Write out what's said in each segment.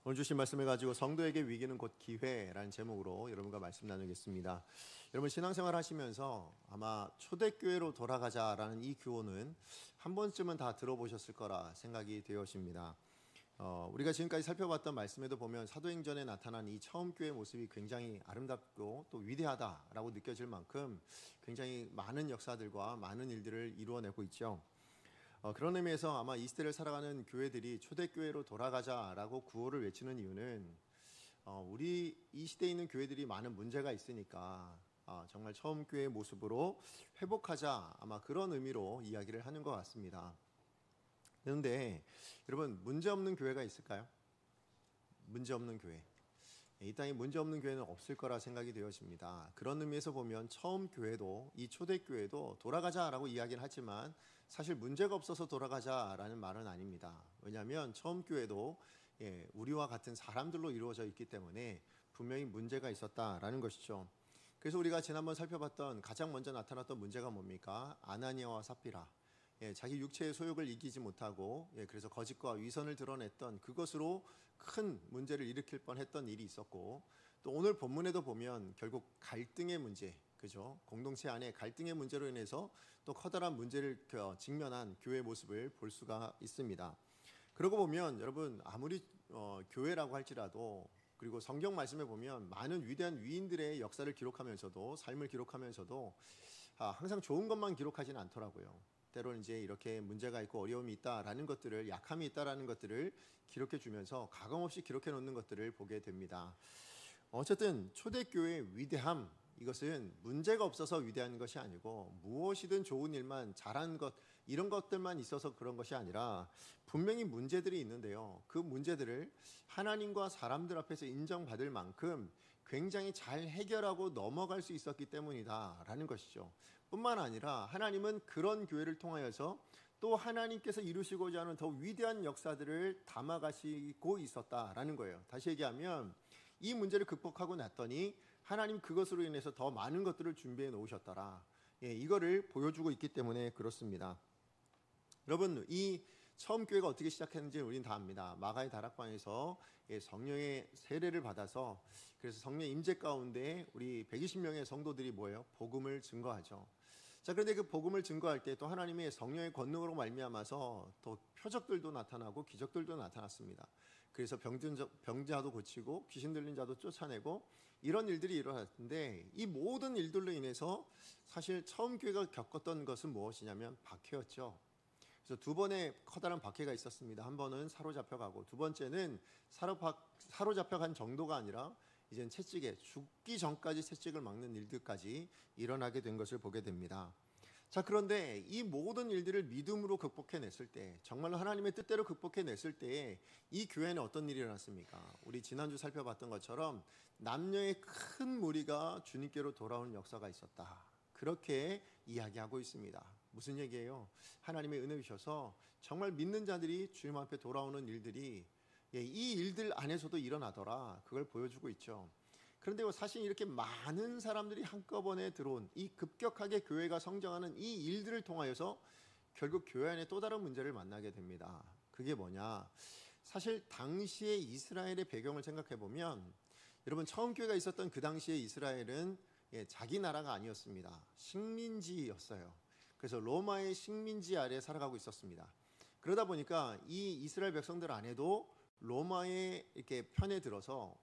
오늘 주신 말씀을 가지고 성도에게 위기는 곧 기회라는 제목으로 여러분과 말씀 나누겠습니다. 여러분 신앙생활 하시면서 아마 초대교회로 돌아가자라는 이 교훈은 한 번쯤은 다 들어보셨을 거라 생각이 되어집니다. 우리가 지금까지 살펴봤던 말씀에도 보면 사도행전에 나타난 이 처음 교회 모습이 굉장히 아름답고 또 위대하다라고 느껴질 만큼 굉장히 많은 역사들과 많은 일들을 이루어내고 있죠. 그런 의미에서 아마 이 시대를 살아가는 교회들이 초대교회로 돌아가자라고 구호를 외치는 이유는 우리 이 시대에 있는 교회들이 많은 문제가 있으니까 정말 처음 교회의 모습으로 회복하자, 아마 그런 의미로 이야기를 하는 것 같습니다. 그런데 여러분, 문제 없는 교회가 있을까요? 문제 없는 교회, 이 땅에 문제 없는 교회는 없을 거라 생각이 되어집니다. 그런 의미에서 보면 처음 교회도, 이 초대교회도 돌아가자라고 이야기를 하지만 사실 문제가 없어서 돌아가자라는 말은 아닙니다. 왜냐하면 처음 교회도 우리와 같은 사람들로 이루어져 있기 때문에 분명히 문제가 있었다라는 것이죠. 그래서 우리가 지난번 살펴봤던 가장 먼저 나타났던 문제가 뭡니까? 아나니아와 삽비라. 자기 육체의 소욕을 이기지 못하고 그래서 거짓과 위선을 드러냈던 그것으로 큰 문제를 일으킬 뻔했던 일이 있었고, 또 오늘 본문에도 보면 결국 갈등의 문제, 그죠? 공동체 안에 갈등의 문제로 인해서 또 커다란 문제를 직면한 교회의 모습을 볼 수가 있습니다. 그러고 보면 여러분, 아무리 교회라고 할지라도, 그리고 성경 말씀에 보면 많은 위대한 위인들의 역사를 기록하면서도, 삶을 기록하면서도 항상 좋은 것만 기록하지는 않더라고요. 때로는 이제 이렇게 문제가 있고 어려움이 있다라는 것들을, 약함이 있다라는 것들을 기록해 주면서 가감없이 기록해 놓는 것들을 보게 됩니다. 어쨌든 초대교회의 위대함, 이것은 문제가 없어서 위대한 것이 아니고 무엇이든 좋은 일만, 잘한 것, 이런 것들만 있어서 그런 것이 아니라 분명히 문제들이 있는데요, 그 문제들을 하나님과 사람들 앞에서 인정받을 만큼 굉장히 잘 해결하고 넘어갈 수 있었기 때문이다라는 것이죠. 뿐만 아니라 하나님은 그런 교회를 통하여서 또 하나님께서 이루시고자 하는 더 위대한 역사들을 담아가시고 있었다라는 거예요. 다시 얘기하면 이 문제를 극복하고 났더니 하나님 그것으로 인해서 더 많은 것들을 준비해 놓으셨더라. 이거를 보여주고 있기 때문에 그렇습니다. 여러분, 이 처음 교회가 어떻게 시작했는지 우리는 다 압니다. 마가의 다락방에서 성령의 세례를 받아서, 그래서 성령의 임재 가운데 우리 120명의 성도들이 뭐예요? 복음을 증거하죠. 자, 그런데 그 복음을 증거할 때 또 하나님의 성령의 권능으로 말미암아서 또 표적들도 나타나고 기적들도 나타났습니다. 그래서 병자도 고치고 귀신 들린 자도 쫓아내고 이런 일들이 일어났는데, 이 모든 일들로 인해서 사실 처음 교회가 겪었던 것은 무엇이냐면 박해였죠. 그래서 두 번의 커다란 박해가 있었습니다. 한 번은 사로잡혀가고, 두 번째는 사로잡혀간 정도가 아니라 이젠 채찍에, 죽기 전까지 채찍을 막는 일들까지 일어나게 된 것을 보게 됩니다. 자, 그런데 이 모든 일들을 믿음으로 극복해냈을 때, 정말로 하나님의 뜻대로 극복해냈을 때 이 교회는 어떤 일이 일어났습니까? 우리 지난주 살펴봤던 것처럼 남녀의 큰 무리가 주님께로 돌아오는 역사가 있었다, 그렇게 이야기하고 있습니다. 무슨 얘기예요? 하나님의 은혜 주셔서 정말 믿는 자들이 주님 앞에 돌아오는 일들이 이 일들 안에서도 일어나더라, 그걸 보여주고 있죠. 그런데 사실 이렇게 많은 사람들이 한꺼번에 들어온, 이 급격하게 교회가 성장하는 이 일들을 통하여서 결국 교회 안에 또 다른 문제를 만나게 됩니다. 그게 뭐냐? 사실 당시에 이스라엘의 배경을 생각해 보면, 여러분, 처음 교회가 있었던 그 당시에 이스라엘은 자기 나라가 아니었습니다. 식민지였어요. 그래서 로마의 식민지 아래 살아가고 있었습니다. 그러다 보니까 이 이스라엘 백성들 안에도 로마의 이렇게 편에 들어서,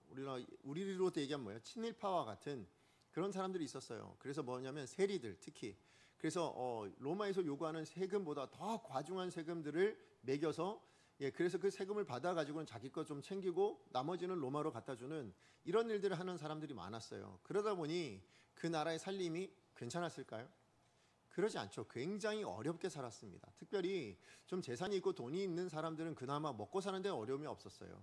우리로 얘기하면 뭐예요? 친일파와 같은 그런 사람들이 있었어요. 그래서 뭐냐면 세리들, 특히 그래서 로마에서 요구하는 세금보다 더 과중한 세금들을 매겨서, 그래서 그 세금을 받아가지고는 자기 거 좀 챙기고 나머지는 로마로 갖다 주는 이런 일들을 하는 사람들이 많았어요. 그러다 보니 그 나라의 살림이 괜찮았을까요? 그러지 않죠. 굉장히 어렵게 살았습니다. 특별히 좀 재산이 있고 돈이 있는 사람들은 그나마 먹고 사는 데 어려움이 없었어요.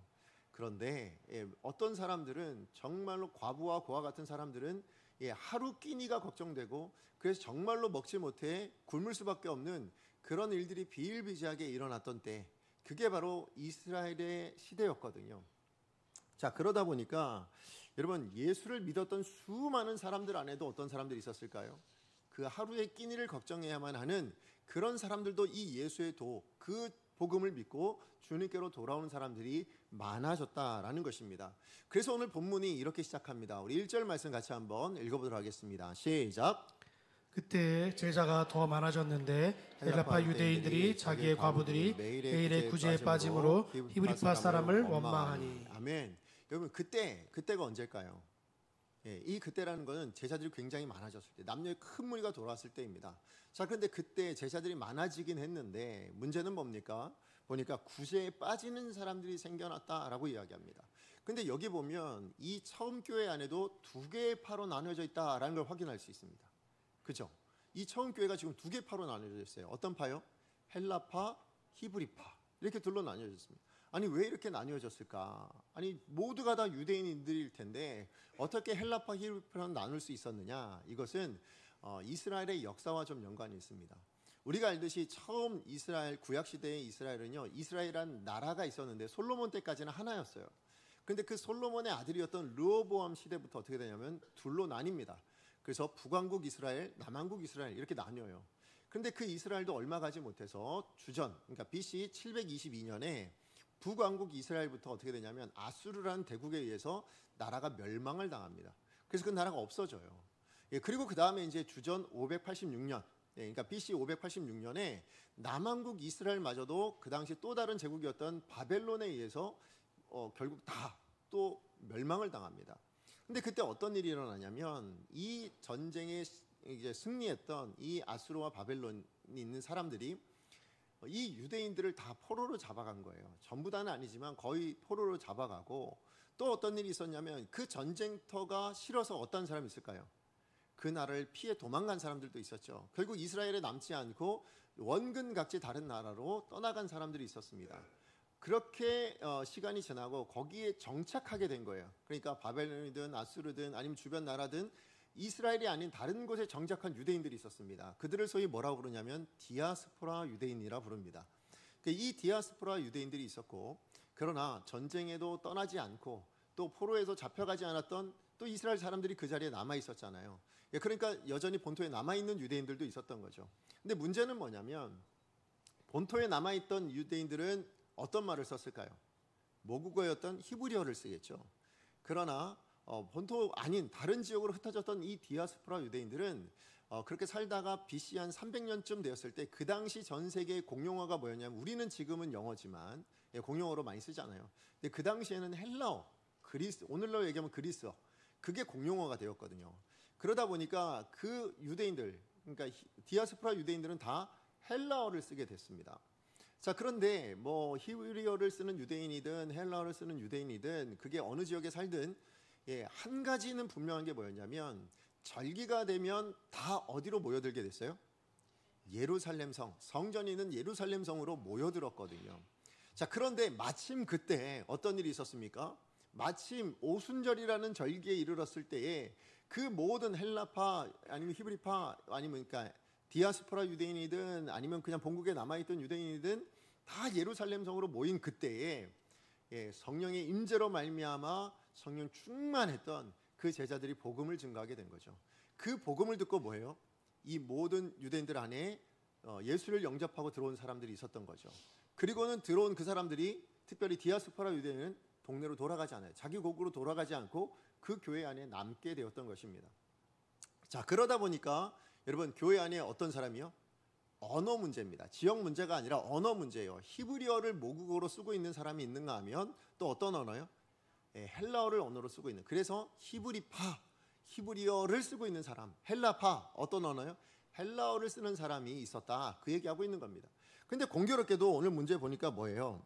그런데 어떤 사람들은, 정말로 과부와 고아 같은 사람들은 하루 끼니가 걱정되고, 그래서 정말로 먹지 못해 굶을 수밖에 없는 그런 일들이 비일비재하게 일어났던 때, 그게 바로 이스라엘의 시대였거든요. 자, 그러다 보니까 여러분, 예수를 믿었던 수많은 사람들 안에도 어떤 사람들이 있었을까요? 그 하루의 끼니를 걱정해야만 하는 그런 사람들도 이 예수의 그 복음을 믿고 주님께로 돌아오는 사람들이 많아졌다라는 것입니다. 그래서 오늘 본문이 이렇게 시작합니다. 우리 1절 말씀 같이 한번 읽어보도록 하겠습니다. 시작. 그때 제자가 더 많아졌는데 헬라파 유대인들이 자기의 과부들이 매일의 구제에 빠짐으로 히브리파 사람을 원망하니. 아멘. 여러분 그때가 언제일까요? 예, 이 그때라는 것은 제자들이 굉장히 많아졌을 때, 남녀의 큰 무리가 돌아왔을 때입니다. 자, 그런데 그때 제자들이 많아지긴 했는데 문제는 뭡니까? 보니까 구제에 빠지는 사람들이 생겨났다라고 이야기합니다. 근데 여기 보면 이 처음 교회 안에도 두 개의 파로 나눠져 있다라는 걸 확인할 수 있습니다. 그죠? 이 처음 교회가 지금 두 개의 파로 나눠져 있어요. 어떤 파요? 헬라파, 히브리파. 이렇게 둘로 나뉘어졌습니다. 아니 왜 이렇게 나뉘어졌을까? 아니 모두가 다 유대인들일 텐데 어떻게 헬라파, 히브리파로 나눌 수 있었느냐? 이것은 이스라엘의 역사와 좀 연관이 있습니다. 우리가 알듯이 처음 이스라엘 구약 시대의 이스라엘은요, 이스라엘이란 나라가 있었는데 솔로몬 때까지는 하나였어요. 그런데 그 솔로몬의 아들이었던 르호보암 시대부터 어떻게 되냐면 둘로 나뉩니다. 그래서 북왕국 이스라엘, 남왕국 이스라엘 이렇게 나뉘어요. 그런데 그 이스라엘도 얼마 가지 못해서 주전, 그러니까 BC 722년에 북왕국 이스라엘부터 어떻게 되냐면 아수르라는 대국에 의해서 나라가 멸망을 당합니다. 그래서 그 나라가 없어져요. 예, 그리고 그 다음에 이제 주전 586년, 그러니까 BC 586년에 남왕국 이스라엘마저도 그 당시 또 다른 제국이었던 바벨론에 의해서 결국 다 또 멸망을 당합니다. 근데 그때 어떤 일이 일어나냐면 이 전쟁에 이제 승리했던 이 아수르와 바벨론이 있는 사람들이 이 유대인들을 다 포로로 잡아간 거예요. 전부 다는 아니지만 거의 포로로 잡아가고, 또 어떤 일이 있었냐면 그 전쟁터가 싫어서 어떤 사람이 있을까요? 그 나라를 피해 도망간 사람들도 있었죠. 결국 이스라엘에 남지 않고 원근각지 다른 나라로 떠나간 사람들이 있었습니다. 그렇게 시간이 지나고 거기에 정착하게 된 거예요. 그러니까 바벨론이든 아수르든 아니면 주변 나라든 이스라엘이 아닌 다른 곳에 정착한 유대인들이 있었습니다. 그들을 소위 뭐라고 부르냐면 디아스포라 유대인이라 부릅니다. 이 디아스포라 유대인들이 있었고, 그러나 전쟁에도 떠나지 않고 또 포로에서 잡혀가지 않았던 또 이스라엘 사람들이 그 자리에 남아 있었잖아요. 그러니까 여전히 본토에 남아있는 유대인들도 있었던 거죠. 근데 문제는 뭐냐면 본토에 남아있던 유대인들은 어떤 말을 썼을까요? 모국어였던 히브리어를 쓰겠죠. 그러나 본토 아닌 다른 지역으로 흩어졌던 이 디아스포라 유대인들은 그렇게 살다가 BC 한 300년쯤 되었을 때 그 당시 전 세계의 공용어가 뭐였냐면, 우리는 지금은 영어지만 공용어로 많이 쓰잖아요. 근데 그 당시에는 헬라어, 그리스, 오늘로 얘기하면 그리스어, 그게 공용어가 되었거든요. 그러다 보니까 그 유대인들, 그러니까 디아스포라 유대인들은 다 헬라어를 쓰게 됐습니다. 자, 그런데 뭐 히브리어를 쓰는 유대인이든 헬라어를 쓰는 유대인이든 그게 어느 지역에 살든 한 가지는 분명한 게 뭐였냐면, 절기가 되면 다 어디로 모여들게 됐어요? 예루살렘 성, 성전이 있는 예루살렘 성으로 모여들었거든요. 자, 그런데 마침 그때 어떤 일이 있었습니까? 마침 오순절이라는 절기에 이르렀을 때에 그 모든 헬라파 아니면 히브리파 아니면 그러니까 디아스포라 유대인이든 아니면 그냥 본국에 남아있던 유대인이든 다 예루살렘 성으로 모인 그때에 성령의 임재로 말미암아 성령 충만했던 그 제자들이 복음을 증거하게 된 거죠. 그 복음을 듣고 뭐예요? 이 모든 유대인들 안에 예수를 영접하고 들어온 사람들이 있었던 거죠. 그리고는 들어온 그 사람들이 특별히 디아스포라 유대인은 동네로 돌아가지 않아요. 자기 고국으로 돌아가지 않고 그 교회 안에 남게 되었던 것입니다. 자, 그러다 보니까 여러분 교회 안에 어떤 사람이요? 언어 문제입니다. 지역 문제가 아니라 언어 문제예요. 히브리어를 모국어로 쓰고 있는 사람이 있는가 하면 또 어떤 언어요? 헬라어를 언어로 쓰고 있는. 그래서 히브리파, 히브리어를 쓰고 있는 사람, 헬라파, 어떤 언어요? 헬라어를 쓰는 사람이 있었다. 그 얘기하고 있는 겁니다. 근데 공교롭게도 오늘 문제 보니까 뭐예요?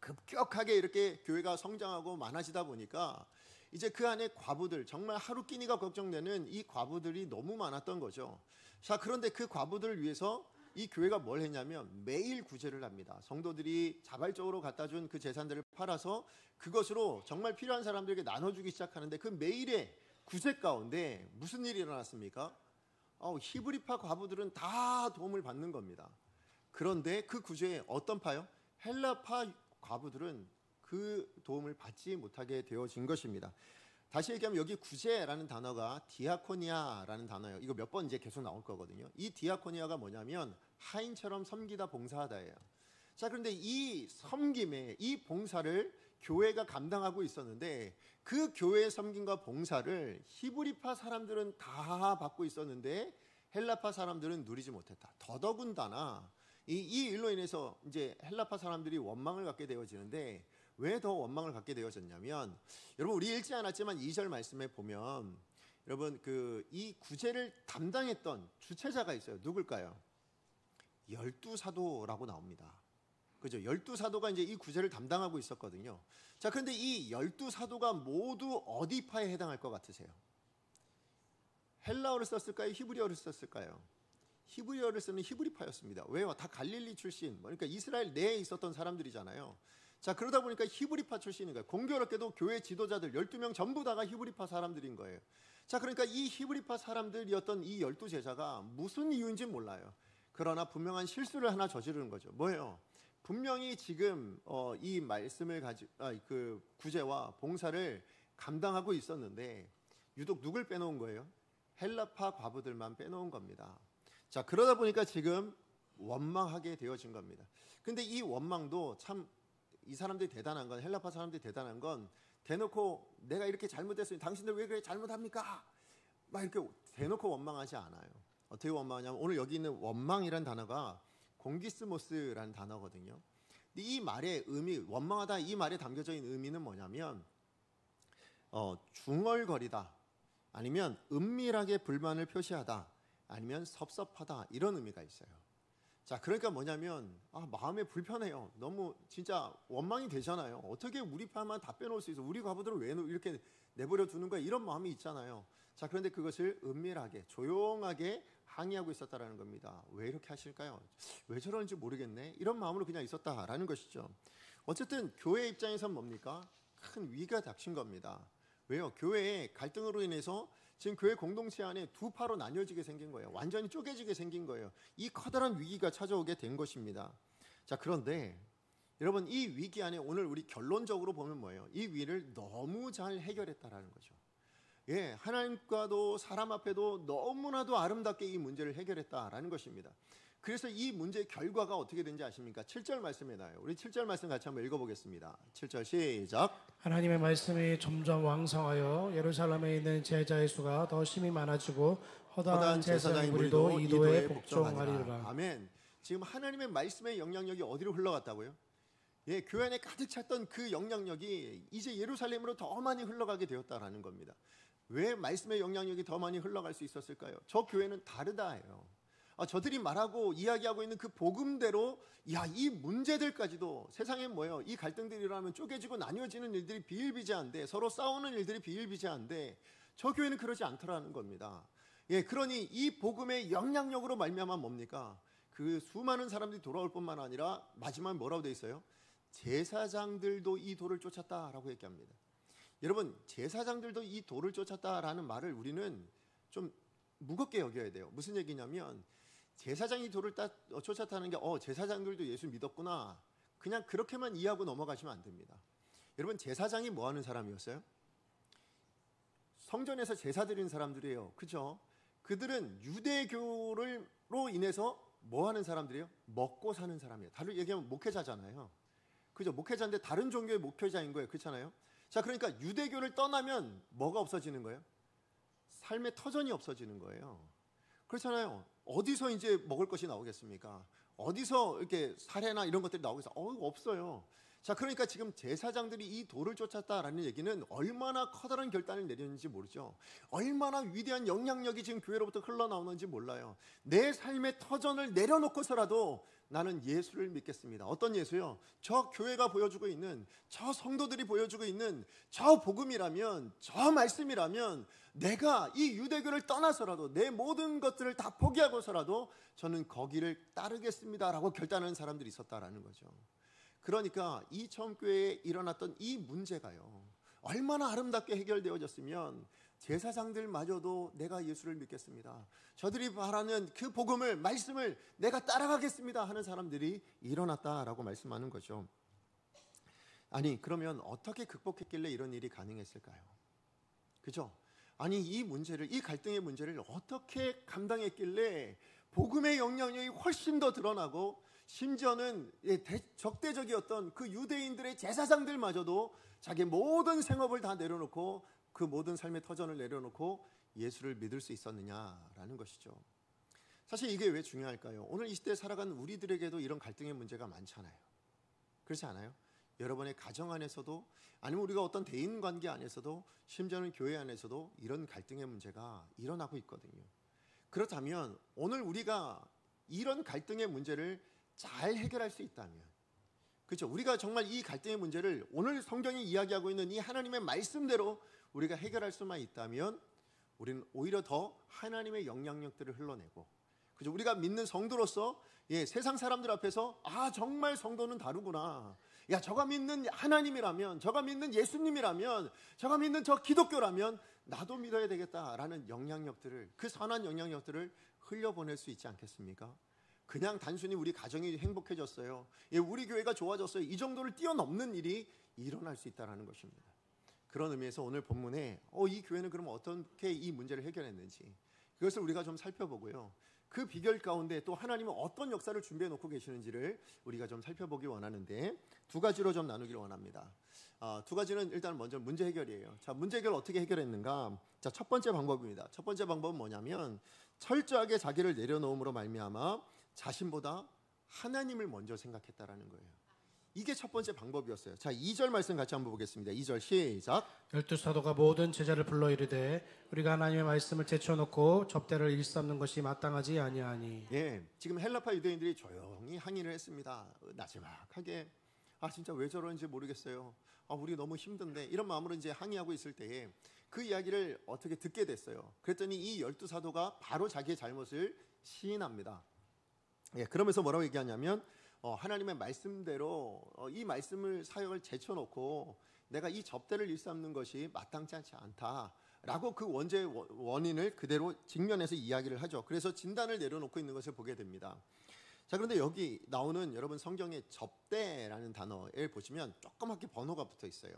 급격하게 이렇게 교회가 성장하고 많아지다 보니까 이제 그 안에 과부들, 정말 하루 끼니가 걱정되는 이 과부들이 너무 많았던 거죠. 자, 그런데 그 과부들을 위해서 이 교회가 뭘 했냐면 매일 구제를 합니다. 성도들이 자발적으로 갖다 준 그 재산들을 팔아서 그것으로 정말 필요한 사람들에게 나눠주기 시작하는데, 그 매일의 구제 가운데 무슨 일이 일어났습니까? 히브리파 과부들은 다 도움을 받는 겁니다. 그런데 그 구제에 어떤 파요? 헬라파 과부들은 그 도움을 받지 못하게 되어진 것입니다. 다시 얘기하면 여기 구제라는 단어가 디아코니아라는 단어예요. 이거 몇 번 이제 계속 나올 거거든요. 이 디아코니아가 뭐냐면 하인처럼 섬기다 봉사하다예요. 자, 그런데 이 섬김에 이 봉사를 교회가 감당하고 있었는데 그 교회의 섬김과 봉사를 히브리파 사람들은 다 받고 있었는데 헬라파 사람들은 누리지 못했다. 더더군다나 이 일로 인해서 이제 헬라파 사람들이 원망을 갖게 되어지는데 왜 더 원망을 갖게 되어졌냐면 여러분 우리 읽지 않았지만 2절 말씀에 보면 여러분 이 구제를 담당했던 주체자가 있어요. 누굴까요? 12사도라고 나옵니다. 그죠? 12사도가 이제 이 구제를 담당하고 있었거든요. 자, 그런데 이 12사도가 모두 어디 파에 해당할 것 같으세요? 헬라어를 썼을까요? 히브리어를 썼을까요? 히브리어를 쓰는 히브리파였습니다. 왜요? 다 갈릴리 출신, 그러니까 이스라엘 내에 있었던 사람들이잖아요. 자, 그러다 보니까 히브리파 출신인 거예요. 공교롭게도 교회 지도자들 12명 전부 다가 히브리파 사람들인 거예요. 자, 그러니까 이 히브리파 사람들이었던 이 12제자가 무슨 이유인지 몰라요. 그러나 분명한 실수를 하나 저지르는 거죠. 뭐예요? 분명히 지금 이 말씀을 그 구제와 봉사를 감당하고 있었는데 유독 누굴 빼놓은 거예요? 헬라파 과부들만 빼놓은 겁니다. 자, 그러다 보니까 지금 원망하게 되어진 겁니다. 근데 이 원망도 참 이 사람들이 대단한 건, 헬라파 사람들이 대단한 건 대놓고 내가 이렇게 잘못했으니 당신들 왜 그렇게 잘못합니까? 막 이렇게 대놓고 원망하지 않아요. 어떻게 원망하냐면 오늘 여기 있는 원망이라는 단어가 공기스모스라는 단어거든요. 이 말의 의미, 원망하다 이 말에 담겨져 있는 의미는 뭐냐면 중얼거리다, 아니면 은밀하게 불만을 표시하다, 아니면 섭섭하다, 이런 의미가 있어요. 자, 그러니까 뭐냐면 마음에 불편해요. 너무 진짜 원망이 되잖아요. 어떻게 우리 파만 다 빼놓을 수 있어? 우리 과부들을 왜 이렇게 내버려 두는 거야? 이런 마음이 있잖아요. 자, 그런데 그것을 은밀하게 조용하게 항의하고 있었다라는 겁니다. 왜 이렇게 하실까요? 왜 저러는지 모르겠네. 이런 마음으로 그냥 있었다라는 것이죠. 어쨌든 교회 입장에선 뭡니까? 큰 위기가 닥친 겁니다. 왜요? 교회의 갈등으로 인해서 지금 교회 공동체 안에 두 파로 나뉘어지게 생긴 거예요. 완전히 쪼개지게 생긴 거예요. 이 커다란 위기가 찾아오게 된 것입니다. 자, 그런데 여러분 이 위기 안에 오늘 우리 결론적으로 보면 뭐예요? 이 위기를 너무 잘 해결했다라는 거죠. 예, 하나님과도 사람 앞에도 너무나도 아름답게 이 문제를 해결했다라는 것입니다. 그래서 이 문제의 결과가 어떻게 된지 아십니까? 7절 말씀에 나와요. 우리 7절 말씀 같이 한번 읽어보겠습니다. 7절 시작. 하나님의 말씀이 점점 왕성하여 예루살렘에 있는 제자의 수가 더 심히 많아지고 허다한 제사장의 무리도 이도에 복종하리라. 아멘. 지금 하나님의 말씀의 영향력이 어디로 흘러갔다고요? 예, 교회 안에 가득 찼던 그 영향력이 이제 예루살렘으로 더 많이 흘러가게 되었다라는 겁니다. 왜 말씀의 영향력이 더 많이 흘러갈 수 있었을까요? 저 교회는 다르다예요. 저들이 말하고 이야기하고 있는 그 복음대로 이 문제들까지도 세상에 뭐예요? 이 갈등들이 일어나면 쪼개지고 나뉘어지는 일들이 비일비재한데, 서로 싸우는 일들이 비일비재한데 저 교회는 그러지 않더라는 겁니다. 예, 그러니 이 복음의 영향력으로 말미암아 뭡니까? 그 수많은 사람들이 돌아올 뿐만 아니라 마지막에 뭐라고 돼 있어요? 제사장들도 이 도를 쫓았다라고 얘기합니다. 여러분, 제사장들도 이 도를 쫓았다라는 말을 우리는 좀 무겁게 여겨야 돼요. 무슨 얘기냐면 제사장이 도를 쫓았다는 게 제사장들도 예수 믿었구나, 그냥 그렇게만 이해하고 넘어가시면 안 됩니다. 여러분, 제사장이 뭐 하는 사람이었어요? 성전에서 제사 드리는 사람들이에요. 그죠? 그들은 유대교로 인해서 뭐 하는 사람들이에요? 먹고 사는 사람이에요. 다른 얘기하면 목회자잖아요. 그죠? 목회자인데 다른 종교의 목회자인 거예요. 그렇잖아요? 자, 그러니까 유대교를 떠나면 뭐가 없어지는 거예요? 삶의 터전이 없어지는 거예요. 그렇잖아요. 어디서 이제 먹을 것이 나오겠습니까? 어디서 이렇게 사례나 이런 것들이 나오겠어요? 없어요. 자, 그러니까 지금 제사장들이 이 도를 쫓았다라는 얘기는 얼마나 커다란 결단을 내렸는지 모르죠. 얼마나 위대한 영향력이 지금 교회로부터 흘러나오는지 몰라요. 내 삶의 터전을 내려놓고서라도 나는 예수를 믿겠습니다. 어떤 예수요? 저 교회가 보여주고 있는, 저 성도들이 보여주고 있는 저 복음이라면, 저 말씀이라면 내가 이 유대교를 떠나서라도 내 모든 것들을 다 포기하고서라도 저는 거기를 따르겠습니다라고 결단하는 사람들이 있었다라는 거죠. 그러니까 이 처음교회에 일어났던 이 문제가요, 얼마나 아름답게 해결되어졌으면 제사장들마저도 내가 예수를 믿겠습니다, 저들이 말하는 그 복음을, 말씀을 내가 따라가겠습니다 하는 사람들이 일어났다라고 말씀하는 거죠. 아니, 그러면 어떻게 극복했길래 이런 일이 가능했을까요? 그죠? 아니, 이 문제를, 이 갈등의 문제를 어떻게 감당했길래 복음의 영향력이 훨씬 더 드러나고 심지어는 적대적이었던 그 유대인들의 제사장들마저도 자기의 모든 생업을 다 내려놓고 그 모든 삶의 터전을 내려놓고 예수를 믿을 수 있었느냐라는 것이죠. 사실 이게 왜 중요할까요? 오늘 이 시대에 살아가는 우리들에게도 이런 갈등의 문제가 많잖아요. 그렇지 않아요? 여러분의 가정 안에서도, 아니면 우리가 어떤 대인 관계 안에서도, 심지어는 교회 안에서도 이런 갈등의 문제가 일어나고 있거든요. 그렇다면 오늘 우리가 이런 갈등의 문제를 잘 해결할 수 있다면, 그렇죠? 우리가 정말 이 갈등의 문제를 오늘 성경이 이야기하고 있는 이 하나님의 말씀대로 우리가 해결할 수만 있다면 우리는 오히려 더 하나님의 영향력들을 흘러내고, 그죠? 우리가 믿는 성도로서 세상 사람들 앞에서 정말 성도는 다르구나. 야, 저가 믿는 하나님이라면, 저가 믿는 예수님이라면, 저가 믿는 저 기독교라면 나도 믿어야 되겠다라는 영향력들을, 그 선한 영향력들을 흘려보낼 수 있지 않겠습니까? 그냥 단순히 우리 가정이 행복해졌어요, 우리 교회가 좋아졌어요, 이 정도를 뛰어넘는 일이 일어날 수 있다는 것입니다. 그런 의미에서 오늘 본문에 이 교회는 그럼 어떻게 이 문제를 해결했는지 그것을 우리가 좀 살펴보고요, 그 비결 가운데 또 하나님은 어떤 역사를 준비해 놓고 계시는지를 우리가 좀 살펴보기 원하는데, 두 가지로 좀 나누기를 원합니다. 두 가지는 일단 먼저 문제 해결이에요. 자, 문제 해결 어떻게 해결했는가? 자, 첫 번째 방법입니다. 첫 번째 방법은 뭐냐면 철저하게 자기를 내려놓음으로 말미암아 자신보다 하나님을 먼저 생각했다라는 거예요. 이게 첫 번째 방법이었어요. 자, 2절 말씀 같이 한번 보겠습니다. 2절 시작. 12사도가 모든 제자를 불러 이르되 우리가 하나님의 말씀을 제쳐놓고 접대를 일삼는 것이 마땅하지 아니하니. 지금 헬라파 유대인들이 조용히 항의를 했습니다. 나지막하게 진짜 왜 저러는지 모르겠어요. 우리 너무 힘든데, 이런 마음으로 이제 항의하고 있을 때에 그 이야기를 어떻게 듣게 됐어요. 그랬더니 이 12사도가 바로 자기의 잘못을 시인합니다. 그러면서 뭐라고 얘기하냐면 하나님의 말씀대로 이 말씀을 사역을 제쳐놓고 내가 이 접대를 일삼는 것이 마땅치 않지 않다라고 그 원인을 그대로 직면해서 이야기를 하죠. 그래서 진단을 내려놓고 있는 것을 보게 됩니다. 자, 그런데 여기 나오는 여러분 성경의 접대라는 단어에 보시면 조그맣게 번호가 붙어 있어요.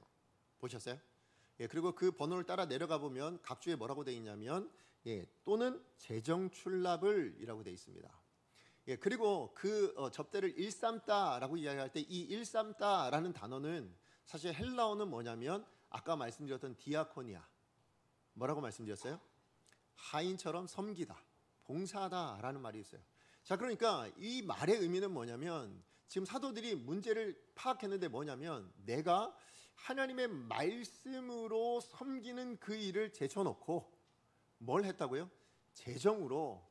보셨어요? 그리고 그 번호를 따라 내려가 보면 각주에 뭐라고 되어 있냐면 또는 재정출납을이라고 되어 있습니다. 그리고 그 접대를 일삼다라고 이야기할 때 이 일삼다라는 단어는 사실 헬라어는 뭐냐면 아까 말씀드렸던 디아코니아, 뭐라고 말씀드렸어요? 하인처럼 섬기다, 봉사하다라는 말이 있어요. 자, 그러니까 이 말의 의미는 뭐냐면 지금 사도들이 문제를 파악했는데 뭐냐면 내가 하나님의 말씀으로 섬기는 그 일을 제쳐놓고 뭘 했다고요? 재정으로,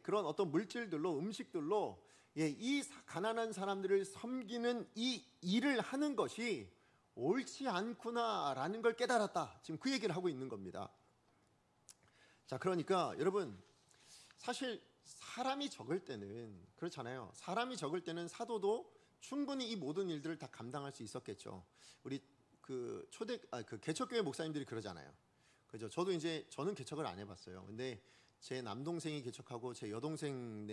그런 어떤 물질들로, 음식들로 이 가난한 사람들을 섬기는 이 일을 하는 것이 옳지 않구나라는 걸 깨달았다. 지금 그 얘기를 하고 있는 겁니다. 자, 그러니까 여러분 사실 사람이 적을 때는 그렇잖아요. 사람이 적을 때는 사도도 충분히 이 모든 일들을 다 감당할 수 있었겠죠. 우리 그 개척교회 목사님들이 그러잖아요. 그죠? 저는 개척을 안 해봤어요. 근데 제 남동생이 개척하고 제 여동생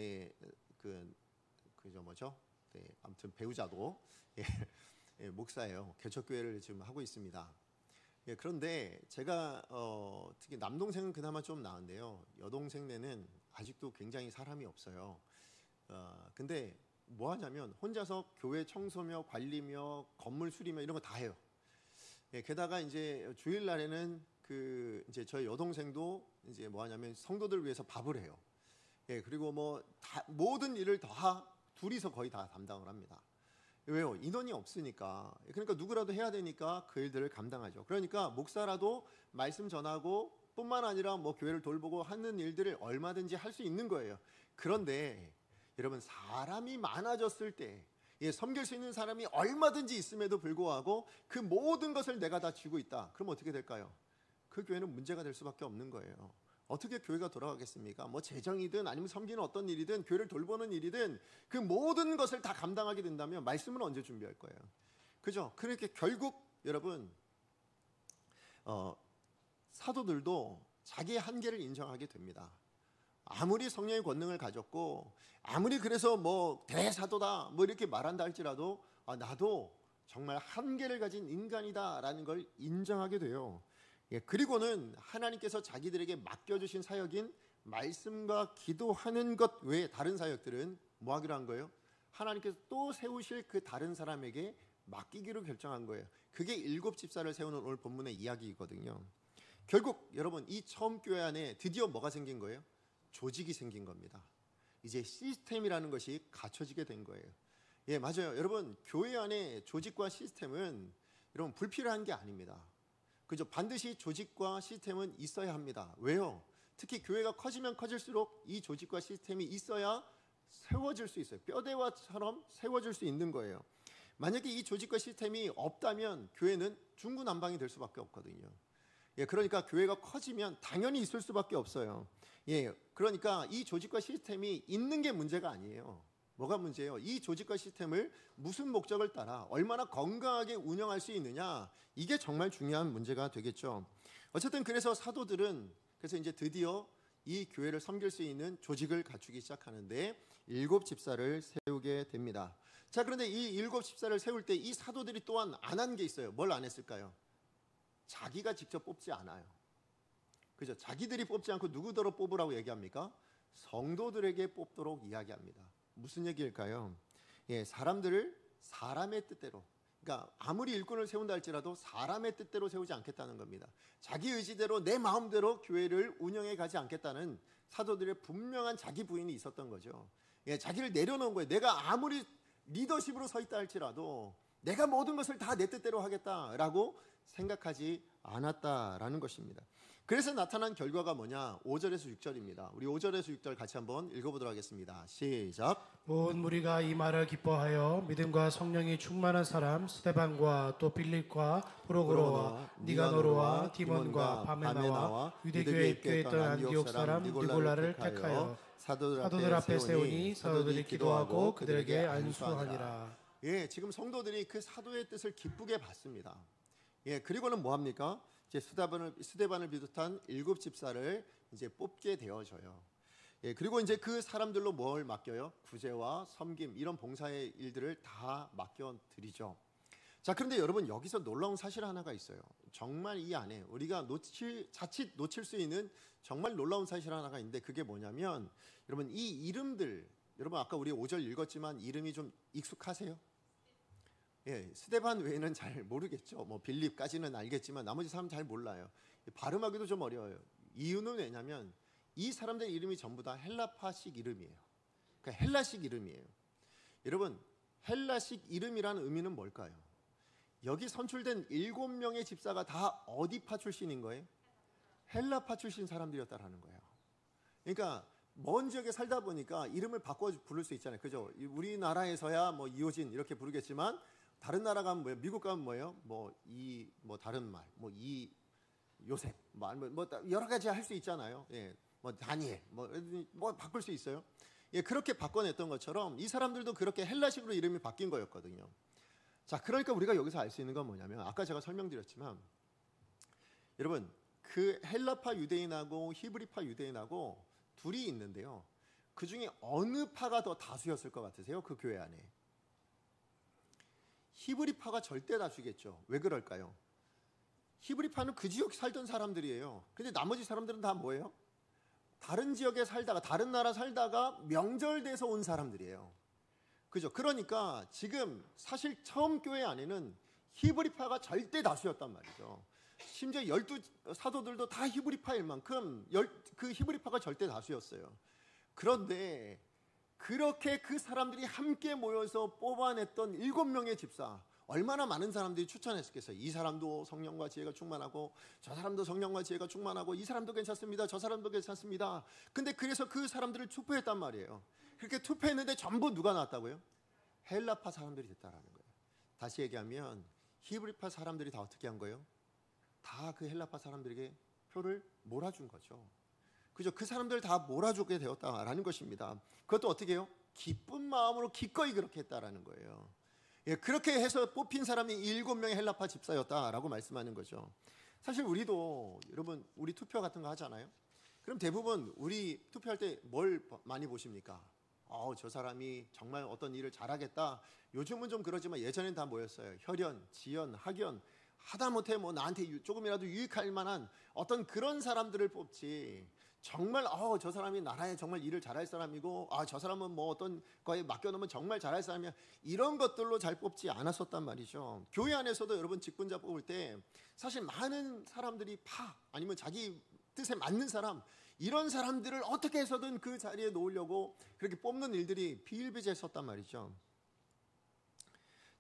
아무튼 배우자도 목사예요. 개척교회를 지금 하고 있습니다. 그런데 제가 특히 남동생은 그나마 좀 나은데요, 여동생네는 아직도 굉장히 사람이 없어요. 근데 뭐 하냐면 혼자서 교회 청소며 관리며 건물 수리며 이런 거 다 해요. 게다가 이제 주일날에는 이제 저희 여동생도 이제 뭐 하냐면 성도들 위해서 밥을 해요. 그리고 모든 일을 다 둘이서 거의 다 담당을 합니다. 왜요? 인원이 없으니까. 그러니까 누구라도 해야 되니까 그 일들을 감당하죠. 그러니까 목사라도 말씀 전하고 뿐만 아니라 교회를 돌보고 하는 일들을 얼마든지 할 수 있는 거예요. 그런데 여러분 사람이 많아졌을 때 섬길 수 있는 사람이 얼마든지 있음에도 불구하고 그 모든 것을 내가 다 쥐고 있다. 그럼 어떻게 될까요? 그 교회는 문제가 될 수밖에 없는 거예요. 어떻게 교회가 돌아가겠습니까? 재정이든 아니면 섬기는 어떤 일이든 교회를 돌보는 일이든 그 모든 것을 다 감당하게 된다면 말씀은 언제 준비할 거예요? 그죠? 그렇게 결국 여러분 사도들도 자기의 한계를 인정하게 됩니다. 아무리 성령의 권능을 가졌고 아무리 그래서 대사도다 이렇게 말한다 할지라도 나도 정말 한계를 가진 인간이다라는 걸 인정하게 돼요. 그리고는 하나님께서 자기들에게 맡겨주신 사역인 말씀과 기도하는 것 외에 다른 사역들은 뭐 하기로 한 거예요? 하나님께서 또 세우실 그 다른 사람에게 맡기기로 결정한 거예요. 그게 7 집사를 세우는 오늘 본문의 이야기이거든요. 결국 여러분 이 처음 교회 안에 드디어 뭐가 생긴 거예요? 조직이 생긴 겁니다. 이제 시스템이라는 것이 갖춰지게 된 거예요. 예, 맞아요. 여러분 교회 안에 조직과 시스템은 여러분 불필요한 게 아닙니다. 그죠? 반드시 조직과 시스템은 있어야 합니다. 왜요? 특히 교회가 커지면 커질수록 이 조직과 시스템이 있어야 세워질 수 있어요. 뼈대와처럼 세워질 수 있는 거예요. 만약에 이 조직과 시스템이 없다면 교회는 중구난방이 될 수밖에 없거든요. 예, 그러니까 교회가 커지면 당연히 있을 수밖에 없어요. 예, 그러니까 이 조직과 시스템이 있는 게 문제가 아니에요. 뭐가 문제예요? 이 조직과 시스템을 무슨 목적을 따라 얼마나 건강하게 운영할 수 있느냐, 이게 정말 중요한 문제가 되겠죠. 어쨌든 그래서 사도들은 그래서 이제 드디어 이 교회를 섬길 수 있는 조직을 갖추기 시작하는데 7 집사를 세우게 됩니다. 자, 그런데 이 7 집사를 세울 때 이 사도들이 또한 안 한 게 있어요. 뭘 안 했을까요? 자기가 직접 뽑지 않아요. 그죠? 자기들이 뽑지 않고 누구더러 뽑으라고 얘기합니까? 성도들에게 뽑도록 이야기합니다. 무슨 얘기일까요? 예, 사람들을 사람의 뜻대로, 그러니까 아무리 일꾼을 세운다 할지라도 사람의 뜻대로 세우지 않겠다는 겁니다. 자기 의지대로 내 마음대로 교회를 운영해 가지 않겠다는 사도들의 분명한 자기 부인이 있었던 거죠. 예, 자기를 내려놓은 거예요. 내가 아무리 리더십으로 서 있다 할지라도 내가 모든 것을 다 내 뜻대로 하겠다라고 생각하지 않았다라는 것입니다. 그래서 나타난 결과가 뭐냐? 5절에서 6절입니다. 우리 5절에서 6절 같이 한번 읽어보도록 하겠습니다. 시작. 온 무리가 이 말을 기뻐하여 믿음과 성령이 충만한 사람 스데반과 또 빌립과 프로고로와 니가노르와 디몬과 바메나와 유대교에 입교했던 안디옥 사람 니골라를 택하여 사도들 앞에 세우니 사도들이 기도하고 그들에게 안수하니라. 예, 지금 성도들이 그 사도의 뜻을 기쁘게 받습니다. 예, 그리고는 뭐 합니까? 이제 스데반을 비롯한 7 집사를 이제 뽑게 되어져요. 예, 그리고 이제 그 사람들로 뭘 맡겨요? 구제와 섬김, 이런 봉사의 일들을 다 맡겨 드리죠. 자, 그런데 여러분 여기서 놀라운 사실 하나가 있어요. 정말 이 안에 우리가 자칫 놓칠 수 있는 정말 놀라운 사실 하나가 있는데, 그게 뭐냐면 여러분 이 이름들, 여러분 아까 우리 5절 읽었지만 이름이 좀 익숙하세요? 예, 스데반 외에는 잘 모르겠죠. 뭐 빌립까지는 알겠지만 나머지 사람 잘 몰라요. 발음하기도 좀 어려워요. 이유는 왜냐면 이 사람들 이름이 전부 다 헬라파식 이름이에요. 그러니까 헬라식 이름이에요. 여러분 헬라식 이름이라는 의미는 뭘까요? 여기 선출된 7명의 집사가 다 어디파 출신인 거예요? 헬라파 출신 사람들이었다라는 거예요. 그러니까 먼 지역에 살다 보니까 이름을 바꿔 부를 수 있잖아요. 그죠? 우리나라에서야 뭐 이호진 이렇게 부르겠지만 다른 나라 가면 뭐예요? 미국 가면 뭐예요? 뭐 다른 말, 이 요셉, 뭐 여러 가지 할 수 있잖아요. 예, 뭐 다니엘, 뭐 바꿀 수 있어요. 예, 그렇게 바꿔냈던 것처럼 이 사람들도 그렇게 헬라식으로 이름이 바뀐 거였거든요. 자, 그러니까 우리가 여기서 알 수 있는 건 뭐냐면 아까 제가 설명드렸지만 여러분 그 헬라파 유대인하고 히브리파 유대인하고 둘이 있는데요. 그 중에 어느 파가 더 다수였을 것 같으세요? 그 교회 안에. 히브리파가 절대 다수겠죠. 왜 그럴까요? 히브리파는 그 지역 살던 사람들이에요. 근데 나머지 사람들은 다 뭐예요? 다른 지역에 살다가 다른 나라 살다가 명절돼서 온 사람들이에요. 그죠? 그러니까 지금 사실 처음 교회 안에는 히브리파가 절대 다수였단 말이죠. 심지어 12 사도들도 다 히브리파일 만큼 그 히브리파가 절대 다수였어요. 그런데 그렇게 그 사람들이 함께 모여서 뽑아냈던 7명의 집사, 얼마나 많은 사람들이 추천했겠어요. 이 사람도 성령과 지혜가 충만하고 저 사람도 성령과 지혜가 충만하고 이 사람도 괜찮습니다. 저 사람도 괜찮습니다. 근데 그래서 그 사람들을 투표했단 말이에요. 그렇게 투표했는데 전부 누가 나왔다고요? 헬라파 사람들이 됐다라는 거예요. 다시 얘기하면 히브리파 사람들이 다 어떻게 한 거예요? 다 그 헬라파 사람들에게 표를 몰아준 거죠. 그죠? 그 사람들 다 몰아주게 되었다라는 것입니다. 그것도 어떻게 해요? 기쁜 마음으로 기꺼이 그렇게 했다라는 거예요. 예, 그렇게 해서 뽑힌 사람이 7명의 헬라파 집사였다라고 말씀하는 거죠. 사실 우리도 여러분 우리 투표 같은 거 하잖아요. 그럼 대부분 우리 투표할 때 뭘 많이 보십니까? 저 사람이 정말 어떤 일을 잘하겠다. 요즘은 좀 그러지만 예전엔 다 뭐였어요? 혈연, 지연, 학연, 하다못해 뭐 나한테 조금이라도 유익할 만한 어떤 그런 사람들을 뽑지. 정말 저 사람이 나라에 정말 일을 잘할 사람이고 저 사람은 뭐 어떤 거에 맡겨놓으면 정말 잘할 사람이야, 이런 것들로 잘 뽑지 않았었단 말이죠. 교회 안에서도 여러분 직분자 뽑을 때 사실 많은 사람들이 아니면 자기 뜻에 맞는 사람, 이런 사람들을 어떻게 해서든 그 자리에 놓으려고 그렇게 뽑는 일들이 비일비재했었단 말이죠.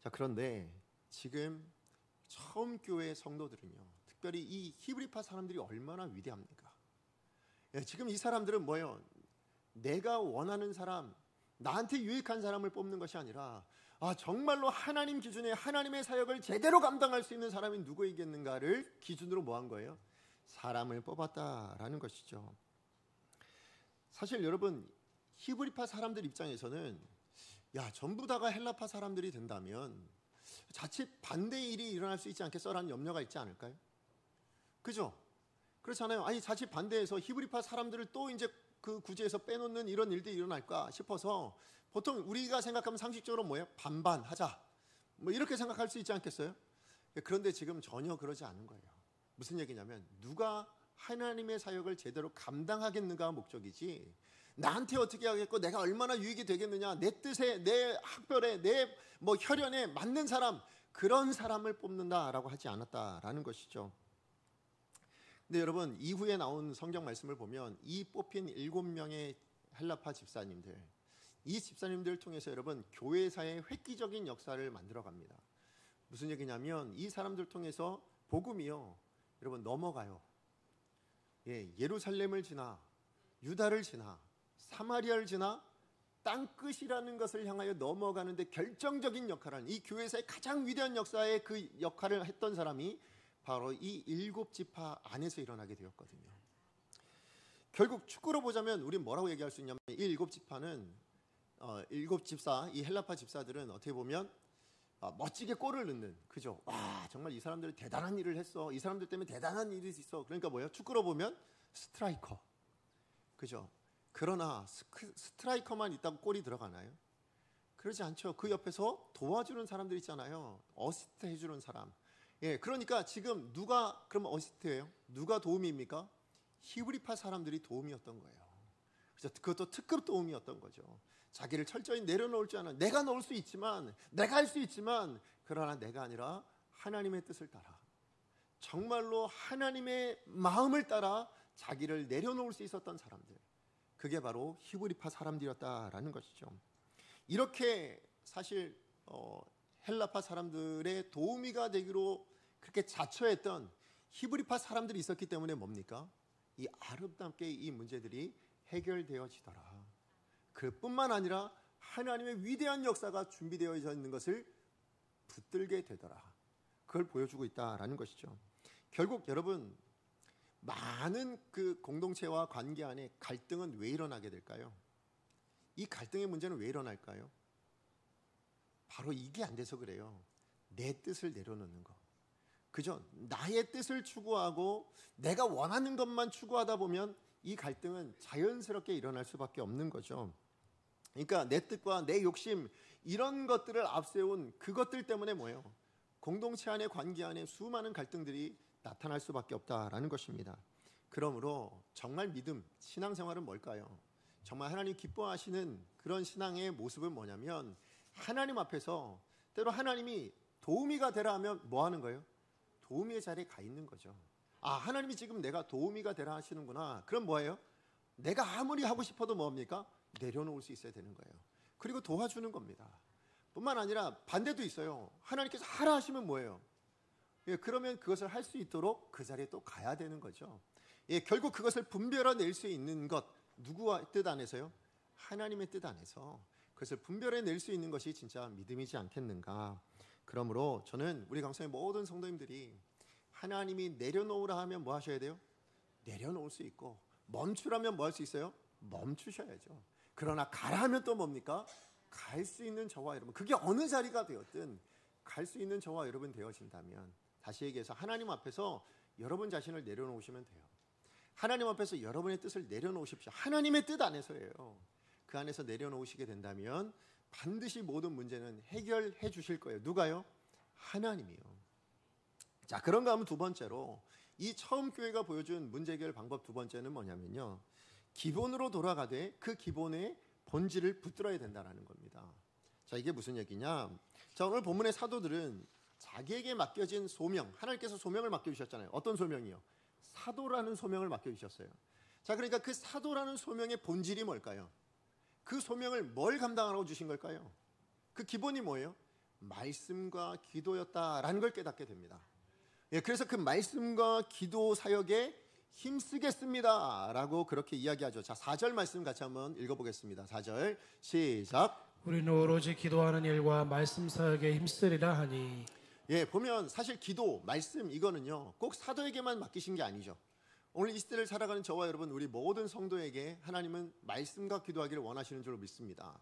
자, 그런데 지금 처음 교회 성도들은요, 특별히 이 히브리파 사람들이 얼마나 위대합니까? 지금 이 사람들은 뭐예요? 내가 원하는 사람, 나한테 유익한 사람을 뽑는 것이 아니라 정말로 하나님 기준에 하나님의 사역을 제대로 감당할 수 있는 사람이 누구이겠는가를 기준으로 뭐 한 거예요? 사람을 뽑았다라는 것이죠. 사실 여러분, 히브리파 사람들 입장에서는 전부 다가 헬라파 사람들이 된다면 자칫 반대의 일이 일어날 수 있지 않겠어라는 염려가 있지 않을까요? 그죠? 그렇잖아요. 자칫 반대해서 히브리파 사람들을 또 이제 그 구제에서 빼놓는 이런 일들이 일어날까 싶어서 보통 우리가 생각하면 상식적으로 뭐예요? 반반 하자, 뭐 이렇게 생각할 수 있지 않겠어요? 그런데 지금 전혀 그러지 않은 거예요. 무슨 얘기냐면 누가 하나님의 사역을 제대로 감당하겠는가가 목적이지, 나한테 어떻게 하겠고 내가 얼마나 유익이 되겠느냐, 내 뜻에, 내 학별에, 내 뭐 혈연에 맞는 사람, 그런 사람을 뽑는다라고 하지 않았다라는 것이죠. 근데 여러분, 이후에 나온 성경 말씀을 보면 이 뽑힌 7명의 헬라파 집사님들, 이 집사님들을 통해서 여러분 교회사의 획기적인 역사를 만들어 갑니다. 무슨 얘기냐면 이 사람들 통해서 복음이요, 여러분 넘어가요. 예루살렘을 지나 유다를 지나 사마리아를 지나 땅끝이라는 것을 향하여 넘어가는데 결정적인 역할을 하는, 이 교회사의 가장 위대한 역사의 그 역할을 했던 사람이 바로 이 7지파 안에서 일어나게 되었거든요. 결국 축구로 보자면 우리 뭐라고 얘기할 수 있냐면 이 7지파는 7집사, 이 헬라파 집사들은 어떻게 보면 멋지게 골을 넣는, 그죠? 와, 정말 이 사람들이 대단한 일을 했어, 이 사람들 때문에 대단한 일이 있어. 그러니까 뭐예요? 축구로 보면 스트라이커, 그죠? 그러나 스트라이커만 있다고 골이 들어가나요? 그러지 않죠. 그 옆에서 도와주는 사람들 있잖아요. 어시스트 해주는 사람. 그러니까 지금 누가 그럼 어시스트예요? 누가 도움입니까? 히브리파 사람들이 도움이었던 거예요. 그래서 그것도 특급 도움이었던 거죠. 자기를 철저히 내려놓을 줄 아는, 내가 놓을 수 있지만, 내가 할 수 있지만, 그러나 내가 아니라 하나님의 뜻을 따라, 정말로 하나님의 마음을 따라 자기를 내려놓을 수 있었던 사람들, 그게 바로 히브리파 사람들이었다라는 것이죠. 이렇게 사실 헬라파 사람들의 도우미가 되기로 그렇게 자처했던 히브리파 사람들이 있었기 때문에 뭡니까? 이 아름답게 이 문제들이 해결되어지더라. 그뿐만 아니라 하나님의 위대한 역사가 준비되어 있는 것을 붙들게 되더라. 그걸 보여주고 있다라는 것이죠. 결국 여러분, 많은 그 공동체와 관계 안에 갈등은 왜 일어나게 될까요? 이 갈등의 문제는 왜 일어날까요? 바로 이게 안 돼서 그래요. 내 뜻을 내려놓는 거, 그죠? 나의 뜻을 추구하고 내가 원하는 것만 추구하다 보면 이 갈등은 자연스럽게 일어날 수밖에 없는 거죠. 그러니까 내 뜻과 내 욕심, 이런 것들을 앞세운 그것들 때문에 뭐예요? 공동체 안의 관계 안에 수많은 갈등들이 나타날 수밖에 없다라는 것입니다. 그러므로 정말 믿음, 신앙생활은 뭘까요? 정말 하나님 기뻐하시는 그런 신앙의 모습은 뭐냐면, 하나님 앞에서 때로 하나님이 도우미가 되라 하면 뭐 하는 거예요? 도우미의 자리에 가 있는 거죠. 하나님이 지금 내가 도우미가 되라 하시는구나. 그럼 뭐예요? 내가 아무리 하고 싶어도 뭡니까? 내려놓을 수 있어야 되는 거예요. 그리고 도와주는 겁니다. 뿐만 아니라 반대도 있어요. 하나님께서 하라 하시면 뭐예요? 그러면 그것을 할 수 있도록 그 자리에 또 가야 되는 거죠. 결국 그것을 분별해낼 수 있는 것, 누구와 뜻 안에서요? 하나님의 뜻 안에서 그것을 분별해낼 수 있는 것이 진짜 믿음이지 않겠는가. 그러므로 저는 우리 강성의 모든 성도님들이 하나님이 내려놓으라 하면 뭐 하셔야 돼요? 내려놓을 수 있고, 멈추라면 뭐 할 수 있어요? 멈추셔야죠. 그러나 가라 하면 또 뭡니까? 갈 수 있는 저와 여러분, 그게 어느 자리가 되었든 갈 수 있는 저와 여러분 되어진다면, 다시 얘기해서 하나님 앞에서 여러분 자신을 내려놓으시면 돼요. 하나님 앞에서 여러분의 뜻을 내려놓으십시오. 하나님의 뜻 안에서예요. 그 안에서 내려놓으시게 된다면 반드시 모든 문제는 해결해 주실 거예요. 누가요? 하나님이요. 자, 그런가 하면 두 번째로, 이 처음 교회가 보여준 문제 해결 방법 두 번째는 뭐냐면요, 기본으로 돌아가되 그 기본의 본질을 붙들어야 된다는 겁니다. 자, 이게 무슨 얘기냐? 자, 오늘 본문의 사도들은 자기에게 맡겨진 소명, 하나님께서 소명을 맡겨주셨잖아요. 어떤 소명이요? 사도라는 소명을 맡겨주셨어요. 자, 그러니까 그 사도라는 소명의 본질이 뭘까요? 그 소명을 뭘 감당하라고 주신 걸까요? 그 기본이 뭐예요? 말씀과 기도였다라는 걸 깨닫게 됩니다. 예, 그래서 그 말씀과 기도 사역에 힘쓰겠습니다 라고 그렇게 이야기하죠. 자, 4절 말씀 같이 한번 읽어보겠습니다. 4절 시작. 우리는 오로지 기도하는 일과 말씀 사역에 힘쓰리라 하니. 예, 보면 사실 기도, 말씀 이거는요 꼭 사도에게만 맡기신 게 아니죠. 오늘 이 시대를 살아가는 저와 여러분, 우리 모든 성도에게 하나님은 말씀과 기도하기를 원하시는 줄 믿습니다.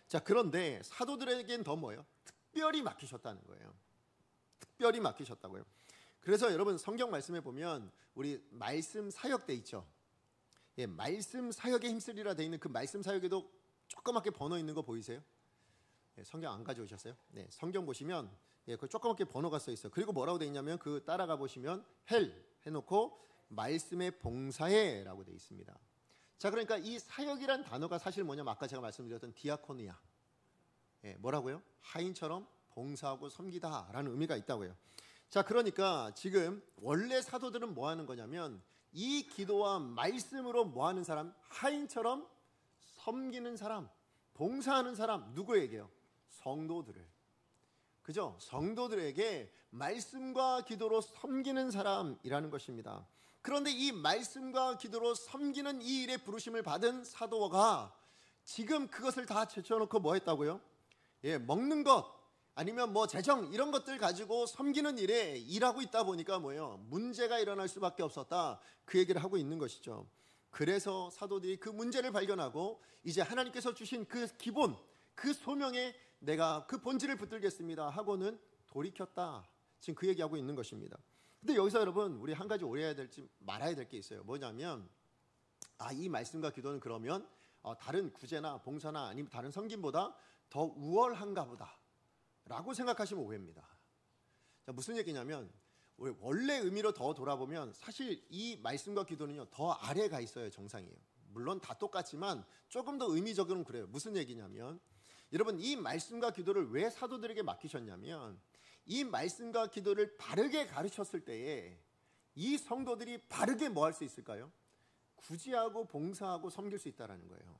자, 그런데 사도들에겐 더 뭐예요? 특별히 맡기셨다는 거예요. 특별히 맡기셨다고요. 그래서 여러분 성경 말씀에 보면 우리 말씀 사역 돼 있죠. 예, 말씀 사역에 힘쓰리라 돼 있는 그 말씀 사역에도 조그맣게 번호 있는 거 보이세요? 예, 성경 안 가져오셨어요? 네, 성경 보시면 예, 그 조그맣게 번호가 써 있어요. 그리고 뭐라고 돼 있냐면 그 따라가 보시면 헬 해놓고 말씀의 봉사해라고 돼 있습니다. 자, 그러니까 이 사역이란 단어가 사실 뭐냐면 아까 제가 말씀드렸던 디아코니아, 예, 뭐라고요? 하인처럼 봉사하고 섬기다라는 의미가 있다고요. 자, 그러니까 지금 원래 사도들은 뭐 하는 거냐면 이 기도와 말씀으로 뭐 하는 사람? 하인처럼 섬기는 사람, 봉사하는 사람, 누구에게요? 성도들을. 그죠? 성도들에게 말씀과 기도로 섬기는 사람이라는 것입니다. 그런데 이 말씀과 기도로 섬기는 이 일에 부르심을 받은 사도가 지금 그것을 다 제쳐놓고 뭐 했다고요? 예, 먹는 것 아니면 뭐 재정 이런 것들 가지고 섬기는 일에 일하고 있다 보니까 뭐예요? 문제가 일어날 수밖에 없었다. 그 얘기를 하고 있는 것이죠. 그래서 사도들이 그 문제를 발견하고 이제 하나님께서 주신 그 기본, 그 소명에 내가 그 본질을 붙들겠습니다 하고는 돌이켰다. 지금 그 얘기하고 있는 것입니다. 근데 여기서 여러분 우리 한 가지 오해해야 될지 말아야 될 게 있어요. 뭐냐면 이 말씀과 기도는 그러면 다른 구제나 봉사나 아니면 다른 섬김보다 더 우월한가 보다 라고 생각하시면 오해입니다. 자, 무슨 얘기냐면 원래 의미로 더 돌아보면 사실 이 말씀과 기도는요 더 아래가 있어요. 정상이에요. 물론 다 똑같지만 조금 더 의미적으로는 그래요. 무슨 얘기냐면 여러분 이 말씀과 기도를 왜 사도들에게 맡기셨냐면 이 말씀과 기도를 바르게 가르쳤을 때에 이 성도들이 바르게 뭐 할 수 있을까요? 구제하고 봉사하고 섬길 수 있다는 거예요.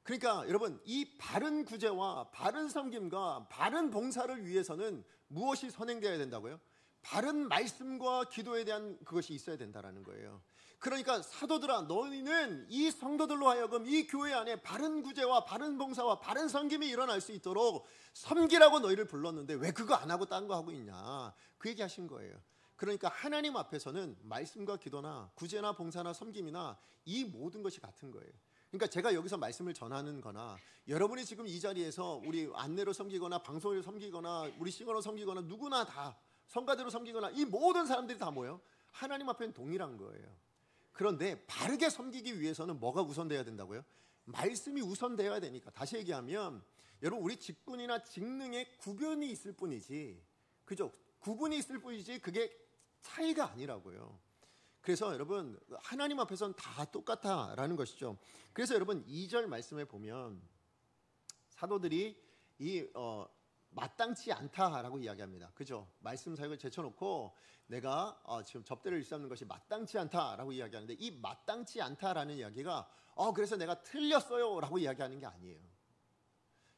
그러니까 여러분 이 바른 구제와 바른 섬김과 바른 봉사를 위해서는 무엇이 선행되어야 된다고요? 바른 말씀과 기도에 대한 그것이 있어야 된다는 거예요. 그러니까 사도들아, 너희는 이 성도들로 하여금 이 교회 안에 바른 구제와 바른 봉사와 바른 섬김이 일어날 수 있도록 섬기라고 너희를 불렀는데 왜 그거 안 하고 딴 거 하고 있냐, 그 얘기 하신 거예요. 그러니까 하나님 앞에서는 말씀과 기도나 구제나 봉사나 섬김이나 이 모든 것이 같은 거예요. 그러니까 제가 여기서 말씀을 전하는 거나 여러분이 지금 이 자리에서 우리 안내로 섬기거나 방송으로 섬기거나 우리 싱어로 섬기거나 누구나 다 성가대로 섬기거나 이 모든 사람들이 다 뭐예요? 하나님 앞에는 동일한 거예요. 그런데 바르게 섬기기 위해서는 뭐가 우선돼야 된다고요? 말씀이 우선돼야 되니까. 다시 얘기하면 여러분 우리 직분이나 직능에 구분이 있을 뿐이지, 그죠? 구분이 있을 뿐이지 그게 차이가 아니라고요. 그래서 여러분 하나님 앞에서는 다 똑같다라는 것이죠. 그래서 여러분 2절 말씀에 보면 사도들이 마땅치 않다라고 이야기합니다. 그죠? 말씀 사역을 제쳐놓고 내가 지금 접대를 일삼는 것이 마땅치 않다라고 이야기하는데 이 마땅치 않다라는 이야기가 그래서 내가 틀렸어요 라고 이야기하는 게 아니에요.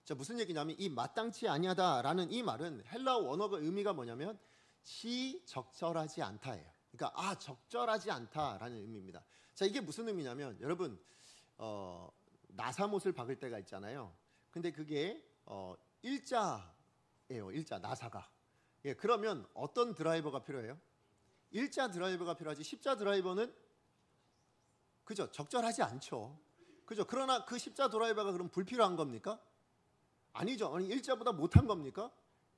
자, 무슨 얘기냐면 이 마땅치 아니하다라는 이 말은 헬라어 원어가 의미가 뭐냐면 시적절하지 않다예요. 그러니까 적절하지 않다라는 의미입니다. 자, 이게 무슨 의미냐면 여러분 나사못을 박을 때가 있잖아요. 근데 그게 일자예요. 일자, 나사가. 예, 그러면 어떤 드라이버가 필요해요? 일자 드라이버가 필요하지 십자 드라이버는 그죠? 적절하지 않죠. 그죠? 그러나 그 십자 드라이버가 그럼 불필요한 겁니까? 아니죠. 아니, 일자보다 못한 겁니까?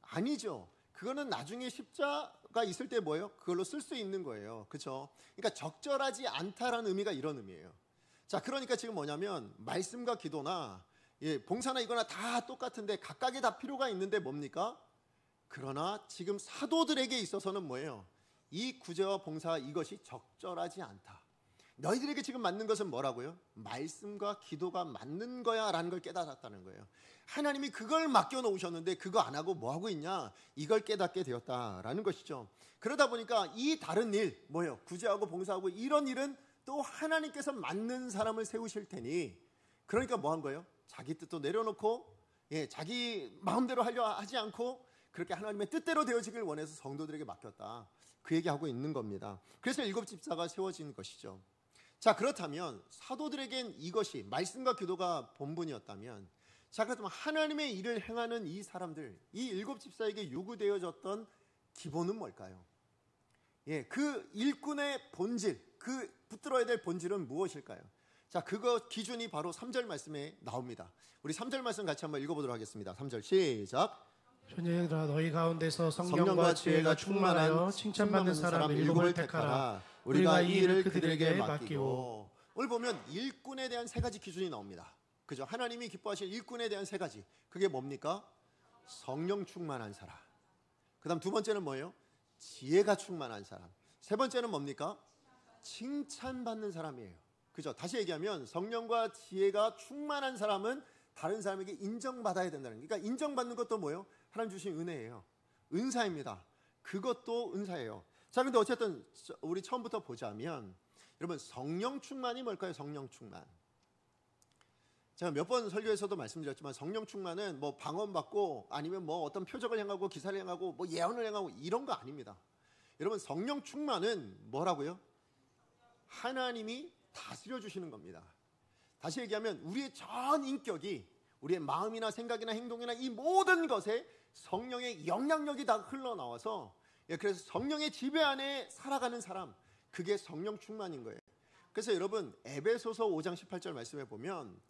아니죠. 그거는 나중에 십자가 있을 때 뭐예요? 그걸로 쓸 수 있는 거예요. 그렇죠? 그러니까 적절하지 않다라는 의미가 이런 의미예요. 자, 그러니까 지금 뭐냐면 말씀과 기도나 봉사나 이거나 다 똑같은데 각각의 다 필요가 있는데 뭡니까? 그러나 지금 사도들에게 있어서는 뭐예요? 이 구제와 봉사 이것이 적절하지 않다. 너희들에게 지금 맞는 것은 뭐라고요? 말씀과 기도가 맞는 거야 라는 걸 깨달았다는 거예요. 하나님이 그걸 맡겨놓으셨는데 그거 안 하고 뭐 하고 있냐? 이걸 깨닫게 되었다라는 것이죠. 그러다 보니까 이 다른 일, 뭐예요? 구제하고 봉사하고 이런 일은 또 하나님께서 맞는 사람을 세우실 테니, 그러니까 뭐 한 거예요? 자기 뜻도 내려놓고 자기 마음대로 하려 하지 않고 그렇게 하나님의 뜻대로 되어지길 원해서 성도들에게 맡겼다. 그 얘기하고 있는 겁니다. 그래서 7 집사가 세워진 것이죠. 자, 그렇다면 사도들에겐 이것이 말씀과 기도가 본분이었다면, 자, 그렇다면 하나님의 일을 행하는 이 사람들, 이 7 집사에게 요구되어졌던 기본은 뭘까요? 그 일꾼의 본질, 그 붙들어야 될 본질은 무엇일까요? 자, 그거 기준이 바로 3절 말씀에 나옵니다. 우리 3절 말씀 같이 한번 읽어보도록 하겠습니다. 3절 시작. 손녀들아 너희 가운데서 성령과 지혜가 충만하여 칭찬받는 사람 7을 택하라. 우리가 이 일을 그들에게 맡기고. 오늘 보면 일꾼에 대한 3가지 기준이 나옵니다. 그죠? 하나님이 기뻐하실 일꾼에 대한 3가지. 그게 뭡니까? 성령 충만한 사람. 그 다음 2번째는 뭐예요? 지혜가 충만한 사람. 3번째는 뭡니까? 칭찬받는 사람이에요. 그죠? 다시 얘기하면 성령과 지혜가 충만한 사람은 다른 사람에게 인정받아야 된다는 거예요. 그러니까 인정받는 것도 뭐예요? 하나님 주신 은혜예요. 은사입니다. 그것도 은사예요. 자, 근데 어쨌든 우리 처음부터 보자면, 여러분 성령 충만이 뭘까요? 성령 충만. 제가 몇 번 설교에서도 말씀드렸지만 성령 충만은 뭐 방언받고 아니면 뭐 어떤 표적을 행하고 기사를 행하고 뭐 예언을 행하고 이런 거 아닙니다. 여러분 성령 충만은 뭐라고요? 하나님이 다스려 주시는 겁니다. 다시 얘기하면 우리의 전 인격이, 우리의 마음이나 생각이나 행동이나 이 모든 것에 성령의 영향력이 다 흘러나와서, 그래서 성령의 지배 안에 살아가는 사람, 그게 성령 충만인 거예요. 그래서 여러분 에베소서 5장 18절 말씀에 보면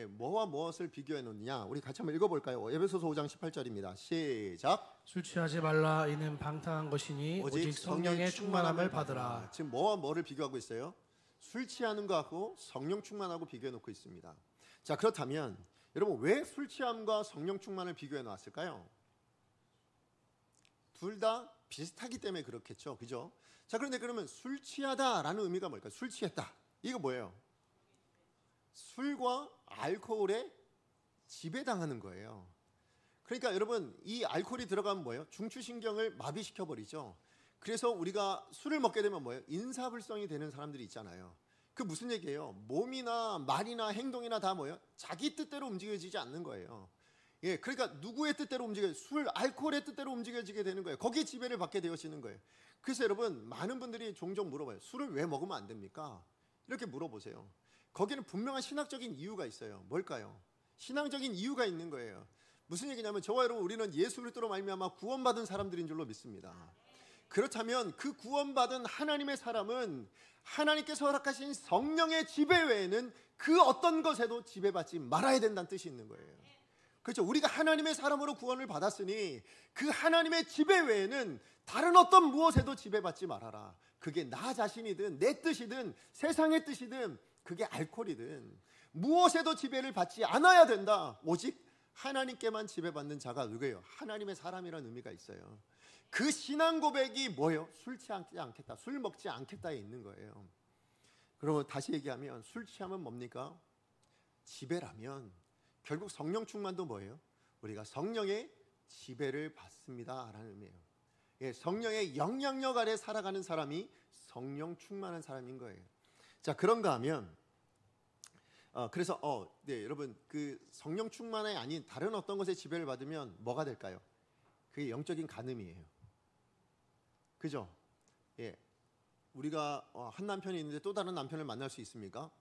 뭐와 무엇을 비교해 놓느냐, 우리 같이 한번 읽어볼까요? 에베소서 5장 18절입니다. 시작. 술 취하지 말라. 이는 방탕한 것이니 오직 성령의 충만함을 받으라. 지금 뭐와 뭐를 비교하고 있어요? 술 취하는 거하고 성령 충만하고 비교해 놓고 있습니다. 자, 그렇다면 여러분 왜 술 취함과 성령 충만을 비교해 놨을까요? 둘 다 비슷하기 때문에 그렇겠죠. 그죠? 자, 그런데 그러면 술 취하다라는 의미가 뭘까요? 술 취했다. 이거 뭐예요? 술과 알코올에 지배당하는 거예요. 그러니까 여러분 이 알코올이 들어가면 뭐예요? 중추신경을 마비시켜 버리죠. 그래서 우리가 술을 먹게 되면 뭐예요? 인사불성이 되는 사람들이 있잖아요. 그 무슨 얘기예요? 몸이나 말이나 행동이나 다 뭐예요? 자기 뜻대로 움직여지지 않는 거예요. 그러니까 누구의 뜻대로 술, 알코올의 뜻대로 움직여지게 되는 거예요. 거기에 지배를 받게 되어지는 거예요. 그래서 여러분 많은 분들이 종종 물어봐요. 술을 왜 먹으면 안 됩니까? 이렇게 물어보세요. 거기는 분명한 신학적인 이유가 있어요. 뭘까요? 신앙적인 이유가 있는 거예요. 무슨 얘기냐면 저와 여러분 우리는 예수 그리스도로 말미암아 구원받은 사람들인 줄로 믿습니다. 그렇다면 그 구원받은 하나님의 사람은 하나님께서 허락하신 성령의 지배 외에는 그 어떤 것에도 지배받지 말아야 된다는 뜻이 있는 거예요. 그렇죠? 우리가 하나님의 사람으로 구원을 받았으니 그 하나님의 지배 외에는 다른 어떤 무엇에도 지배받지 말아라. 그게 나 자신이든 내 뜻이든 세상의 뜻이든 그게 알코올이든 무엇에도 지배를 받지 않아야 된다. 오직 하나님께만 지배받는 자가 누구예요? 하나님의 사람이라는 의미가 있어요. 그 신앙 고백이 뭐예요? 술 취하지 않겠다, 술 먹지 않겠다에 있는 거예요. 그러면 다시 얘기하면 술 취하면 뭡니까? 지배라면 결국 성령 충만도 뭐예요? 우리가 성령의 지배를 받습니다 라는 의미예요. 성령의 영향력 아래 살아가는 사람이 성령 충만한 사람인 거예요. 자, 그런가 하면 그래서 여러분 그 성령 충만이 아닌 다른 어떤 것에 지배를 받으면 뭐가 될까요? 그게 영적인 간음이에요. 그죠? 우리가 한 남편이 있는데 또 다른 남편을 만날 수 있습니까?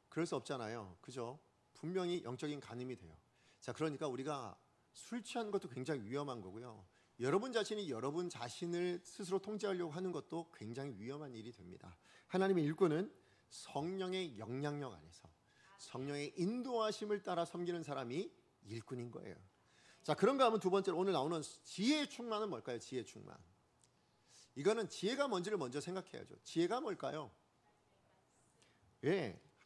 그럴 수 없잖아요. 그죠? 분명히 영적인 간음이 돼요. 자, 그러니까 우리가 술 취하는 것도 굉장히 위험한 거고요. 여러분 자신이 여러분 자신을 스스로 통제하려고 하는 것도 굉장히 위험한 일이 됩니다. 하나님의 일꾼은 성령의 영향력 안에서 성령의 인도하심을 따라 섬기는 사람이 일꾼인 거예요. 자, 그런가 하면 두 번째로 오늘 나오는 지혜의 충만은 뭘까요? 지혜의 충만. 이거는 지혜가 뭔지를 먼저 생각해야죠. 지혜가 뭘까요?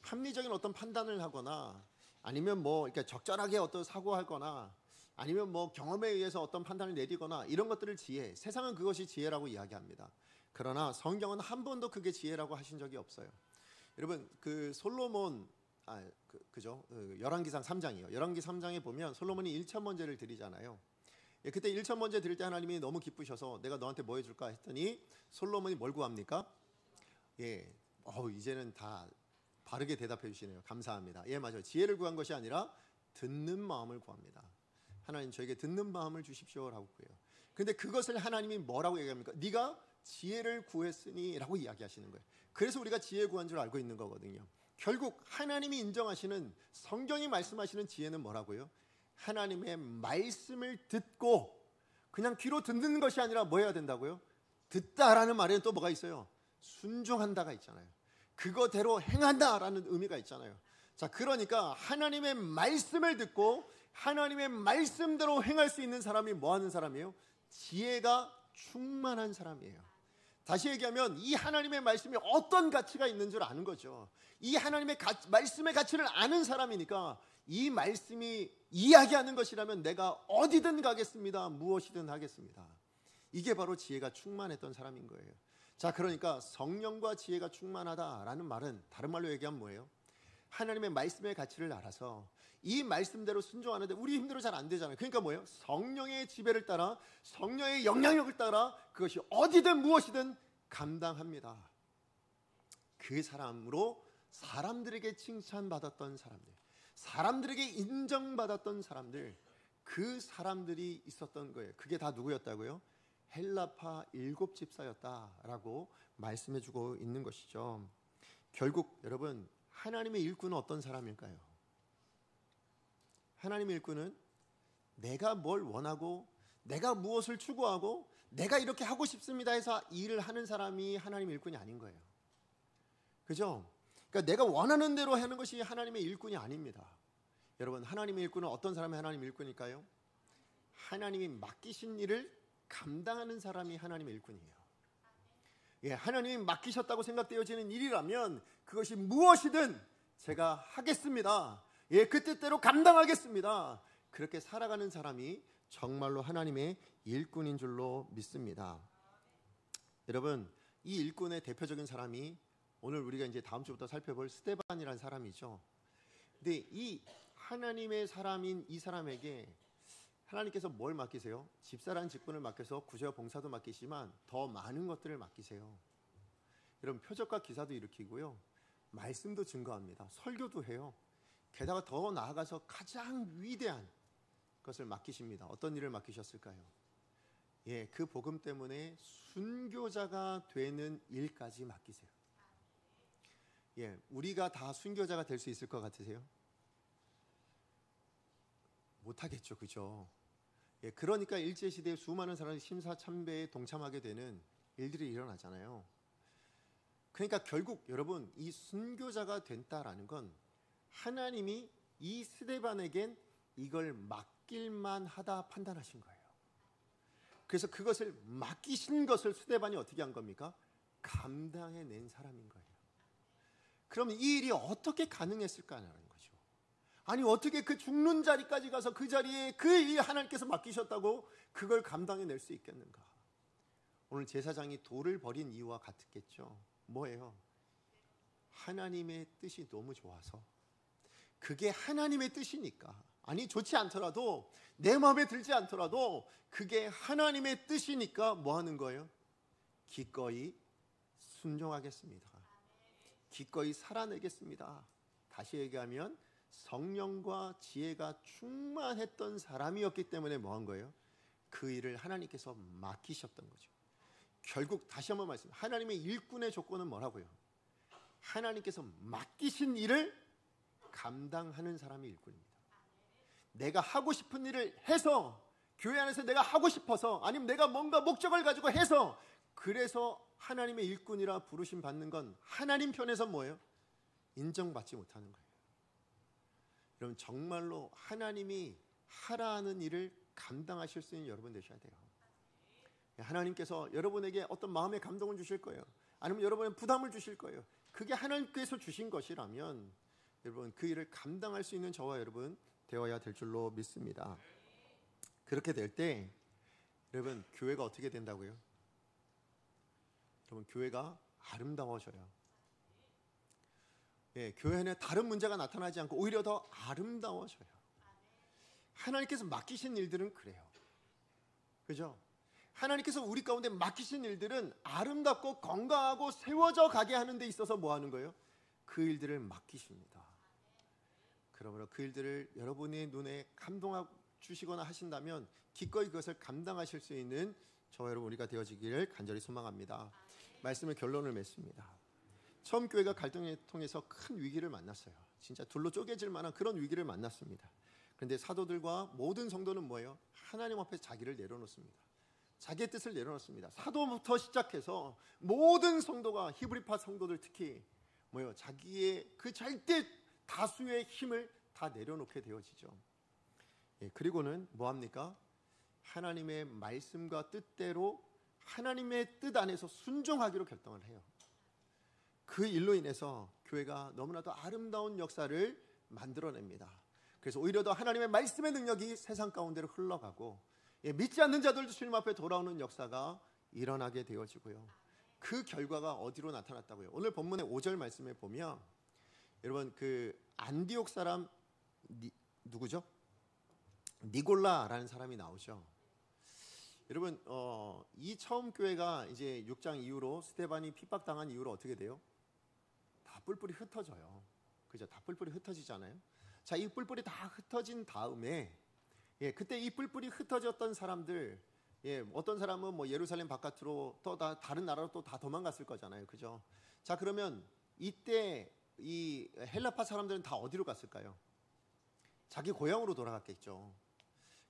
합리적인 어떤 판단을 하거나 아니면 뭐 이렇게 적절하게 어떤 사고하거나 아니면 뭐 경험에 의해서 어떤 판단을 내리거나 이런 것들을 지혜. 세상은 그것이 지혜라고 이야기합니다. 그러나 성경은 한 번도 그게 지혜라고 하신 적이 없어요. 여러분 그 솔로몬 그죠? 열왕기상 3장이요. 열왕기 3장에 보면 솔로몬이 1천 번제를 드리잖아요. 예, 그때 1천 번제 드릴 때 하나님이 너무 기쁘셔서 내가 너한테 뭐 해줄까 했더니 솔로몬이 뭘 구합니까? 예, 이제는 다 바르게 대답해 주시네요. 감사합니다. 예, 맞아요. 지혜를 구한 것이 아니라 듣는 마음을 구합니다. 하나님 저에게 듣는 마음을 주십시오라고 구해요. 그런데 그것을 하나님이 뭐라고 얘기합니까? 네가 지혜를 구했으니 라고 이야기하시는 거예요. 그래서 우리가 지혜 구한 줄 알고 있는 거거든요. 결국 하나님이 인정하시는 성경이 말씀하시는 지혜는 뭐라고요? 하나님의 말씀을 듣고 그냥 귀로 듣는 것이 아니라 뭐 해야 된다고요? 듣다라는 말에는 또 뭐가 있어요? 순종한다가 있잖아요. 그거대로 행한다라는 의미가 있잖아요. 자, 그러니까 하나님의 말씀을 듣고 하나님의 말씀대로 행할 수 있는 사람이 뭐 하는 사람이에요? 지혜가 충만한 사람이에요. 다시 얘기하면 이 하나님의 말씀이 어떤 가치가 있는 줄 아는 거죠. 이 하나님의 말씀의 가치를 아는 사람이니까 이 말씀이 이야기하는 것이라면 내가 어디든 가겠습니다. 무엇이든 하겠습니다. 이게 바로 지혜가 충만했던 사람인 거예요. 자, 그러니까 성령과 지혜가 충만하다라는 말은 다른 말로 얘기하면 뭐예요? 하나님의 말씀의 가치를 알아서 이 말씀대로 순종하는데 우리 힘대로 잘 안 되잖아요. 그러니까 뭐예요? 성령의 지배를 따라 성령의 영향력을 따라 그것이 어디든 무엇이든 감당합니다. 그 사람으로 사람들에게 칭찬받았던 사람들, 사람들에게 인정받았던 사람들, 그 사람들이 있었던 거예요. 그게 다 누구였다고요? 헬라파 7집사였다라고 말씀해주고 있는 것이죠. 결국 여러분 하나님의 일꾼은 어떤 사람일까요? 하나님의 일꾼은 내가 뭘 원하고 내가 무엇을 추구하고 내가 이렇게 하고 싶습니다 해서 일을 하는 사람이 하나님의 일꾼이 아닌 거예요. 그죠? 그러니까 내가 원하는 대로 하는 것이 하나님의 일꾼이 아닙니다. 여러분 하나님의 일꾼은 어떤 사람이 하나님의 일꾼일까요? 하나님이 맡기신 일을 감당하는 사람이 하나님의 일꾼이에요. 예, 하나님이 맡기셨다고 생각되어지는 일이라면 그것이 무엇이든 제가 하겠습니다. 예, 그 뜻대로 감당하겠습니다. 그렇게 살아가는 사람이 정말로 하나님의 일꾼인 줄로 믿습니다. 여러분, 이 일꾼의 대표적인 사람이 오늘 우리가 이제 다음 주부터 살펴볼 스데반이라는 사람이죠. 근데 이 하나님의 사람인 이 사람에게 하나님께서 뭘 맡기세요? 집사라는 직분을 맡겨서 구제와 봉사도 맡기시지만 더 많은 것들을 맡기세요. 여러분 표적과 기사도 일으키고요, 말씀도 증거합니다. 설교도 해요. 게다가 더 나아가서 가장 위대한 것을 맡기십니다. 어떤 일을 맡기셨을까요? 예, 그 복음 때문에 순교자가 되는 일까지 맡기세요. 예, 우리가 다 순교자가 될 수 있을 것 같으세요? 못하겠죠, 그죠? 예, 그러니까 일제시대에 수많은 사람이 심사참배에 동참하게 되는 일들이 일어나잖아요. 그러니까 결국 여러분 이 순교자가 된다라는 건 하나님이 이 스데반에겐 이걸 맡길만 하다 판단하신 거예요. 그래서 그것을 맡기신 것을 스데반이 어떻게 한 겁니까? 감당해낸 사람인 거예요. 그러면 이 일이 어떻게 가능했을까라는 거죠. 아니 어떻게 그 죽는 자리까지 가서 그 자리에 그 일 하나님께서 맡기셨다고 그걸 감당해낼 수 있겠는가? 오늘 제사장이 돌을 버린 이유와 같겠죠. 뭐예요? 하나님의 뜻이 너무 좋아서, 그게 하나님의 뜻이니까, 아니 좋지 않더라도 내 마음에 들지 않더라도 그게 하나님의 뜻이니까 뭐 하는 거예요? 기꺼이 순종하겠습니다. 기꺼이 살아내겠습니다. 다시 얘기하면 성령과 지혜가 충만했던 사람이었기 때문에 뭐 한 거예요? 그 일을 하나님께서 맡기셨던 거죠. 결국 다시 한번 말씀, 하나님의 일꾼의 조건은 뭐라고요? 하나님께서 맡기신 일을 감당하는 사람이 일꾼입니다. 내가 하고 싶은 일을 해서, 교회 안에서 내가 하고 싶어서, 아니면 내가 뭔가 목적을 가지고 해서, 그래서 하나님의 일꾼이라 부르심 받는 건 하나님 편에서 뭐예요? 인정받지 못하는 거예요. 여러분 정말로 하나님이 하라 하는 일을 감당하실 수 있는 여러분 되셔야 돼요. 하나님께서 여러분에게 어떤 마음의 감동을 주실 거예요. 아니면 여러분의 부담을 주실 거예요. 그게 하나님께서 주신 것이라면 여러분 그 일을 감당할 수 있는 저와 여러분 되어야 될 줄로 믿습니다. 그렇게 될 때 여러분 교회가 어떻게 된다고요? 여러분, 교회가 아름다워져요. 예, 교회 안에 다른 문제가 나타나지 않고 오히려 더 아름다워져요. 하나님께서 맡기신 일들은 그래요. 그죠? 하나님께서 우리 가운데 맡기신 일들은 아름답고 건강하고 세워져 가게 하는 데 있어서 뭐 하는 거예요? 그 일들을 맡기십니다. 그러므로 그 일들을 여러분의 눈에 감동하고 주시거나 하신다면 기꺼이 그것을 감당하실 수 있는 저와 여러분 우리가 되어지기를 간절히 소망합니다. 말씀의 결론을 맺습니다. 처음 교회가 갈등을 통해서 큰 위기를 만났어요. 진짜 둘로 쪼개질 만한 그런 위기를 만났습니다. 그런데 사도들과 모든 성도는 뭐예요? 하나님 앞에 자기를 내려놓습니다. 자기의 뜻을 내려놓습니다. 사도부터 시작해서 모든 성도가, 히브리파 성도들 특히 뭐예요? 자기의 그 절대 다수의 힘을 다 내려놓게 되어지죠. 예, 그리고는 뭐합니까? 하나님의 말씀과 뜻대로 하나님의 뜻 안에서 순종하기로 결정을 해요. 그 일로 인해서 교회가 너무나도 아름다운 역사를 만들어냅니다. 그래서 오히려 더 하나님의 말씀의 능력이 세상 가운데로 흘러가고, 예, 믿지 않는 자들도 주님 앞에 돌아오는 역사가 일어나게 되어지고요. 그 결과가 어디로 나타났다고요? 오늘 본문의 5절 말씀에 보면 여러분 그 안디옥 사람 누구죠? 니골라라는 사람이 나오죠. 여러분 이 처음 교회가 이제 6장 이후로 스데반이 핍박당한 이후로 어떻게 돼요? 다 뿔뿔이 흩어져요. 그죠? 다 뿔뿔이 흩어지잖아요. 자, 이 뿔뿔이 다 흩어진 다음에, 예, 그때 이 뿔뿔이 흩어졌던 사람들, 예, 어떤 사람은 뭐 예루살렘 바깥으로 또 다른 나라로 또 다 도망갔을 거잖아요. 그죠? 자, 그러면 이때 이 헬라파 사람들은 다 어디로 갔을까요? 자기 고향으로 돌아갔겠죠.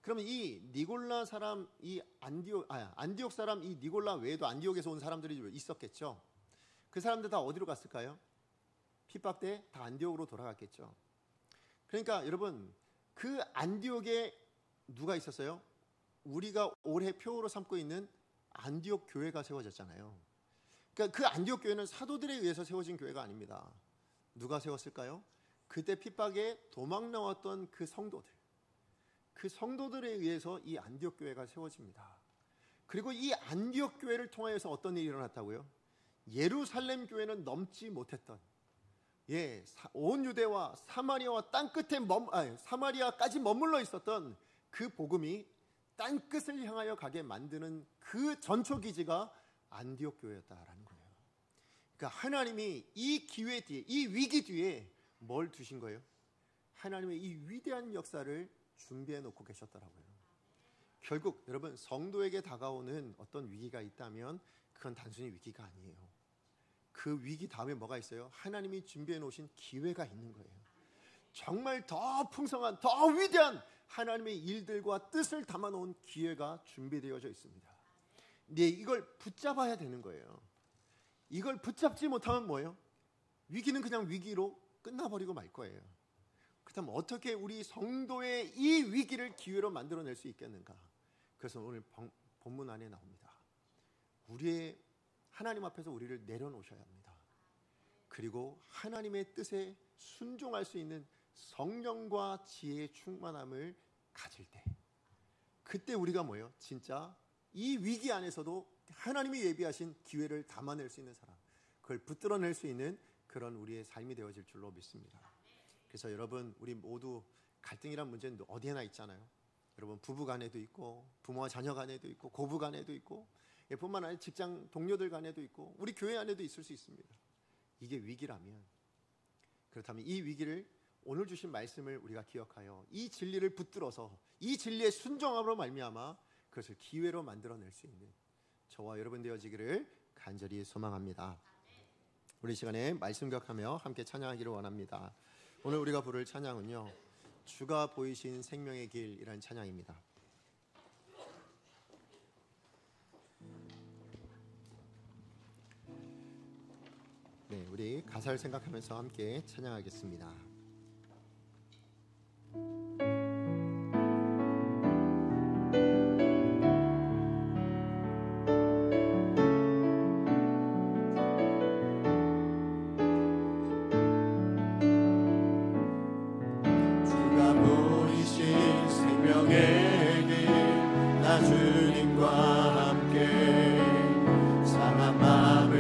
그러면 이 니골라 사람, 이 안디옥 사람 이 니골라 외에도 안디옥에서 온 사람들이 있었겠죠. 그 사람들 다 어디로 갔을까요? 핍박 때 다 안디옥으로 돌아갔겠죠. 그러니까 여러분 그 안디옥에 누가 있었어요? 우리가 올해 표어로 삼고 있는 안디옥 교회가 세워졌잖아요. 그러니까 그 안디옥 교회는 사도들에 의해서 세워진 교회가 아닙니다. 누가 세웠을까요? 그때 핍박에 도망 나왔던 그 성도들, 그 성도들에 의해서 이 안디옥 교회가 세워집니다. 그리고 이 안디옥 교회를 통하여서 어떤 일이 일어났다고요? 예루살렘 교회는 넘지 못했던, 예, 온 유대와 사마리아와 땅끝에 사마리아까지 머물러 있었던 그 복음이 땅끝을 향하여 가게 만드는 그 전초 기지가 안디옥 교회였다라는 거예요. 그러니까 하나님이 이 기회 뒤에, 이 위기 뒤에 뭘 두신 거예요? 하나님의 이 위대한 역사를 준비해 놓고 계셨더라고요. 결국 여러분 성도에게 다가오는 어떤 위기가 있다면 그건 단순히 위기가 아니에요. 그 위기 다음에 뭐가 있어요? 하나님이 준비해 놓으신 기회가 있는 거예요. 정말 더 풍성한, 더 위대한 하나님의 일들과 뜻을 담아놓은 기회가 준비되어져 있습니다. 네, 이걸 붙잡아야 되는 거예요. 이걸 붙잡지 못하면 뭐예요? 위기는 그냥 위기로 끝나버리고 말 거예요. 그렇다면 어떻게 우리 성도의 이 위기를 기회로 만들어낼 수 있겠는가? 그래서 오늘 본문 안에 나옵니다. 우리의 하나님 앞에서 우리를 내려놓으셔야 합니다. 그리고 하나님의 뜻에 순종할 수 있는 성령과 지혜의 충만함을 가질 때, 그때 우리가 뭐예요? 진짜 이 위기 안에서도 하나님이 예비하신 기회를 담아낼 수 있는 사람, 그걸 붙들어낼 수 있는 그런 우리의 삶이 되어질 줄로 믿습니다. 그래서 여러분 우리 모두 갈등이란 문제는 어디에나 있잖아요. 여러분 부부 간에도 있고 부모와 자녀 간에도 있고 고부 간에도 있고, 뿐만 아니라 직장 동료들 간에도 있고 우리 교회 안에도 있을 수 있습니다. 이게 위기라면, 그렇다면 이 위기를 오늘 주신 말씀을 우리가 기억하여 이 진리를 붙들어서 이 진리의 순종함으로 말미암아 그것을 기회로 만들어낼 수 있는 저와 여러분 되어지기를 간절히 소망합니다. 우리 시간에 말씀 기억하며 함께 찬양하기를 원합니다. 오늘 우리가 부를 찬양은요, 주가 보이신 생명의 길이라는 찬양입니다. 네, 우리 가사를 생각하면서 함께 찬양하겠습니다. 주가 보이신 생명의 길, 나 주님과 함께 상한 마음을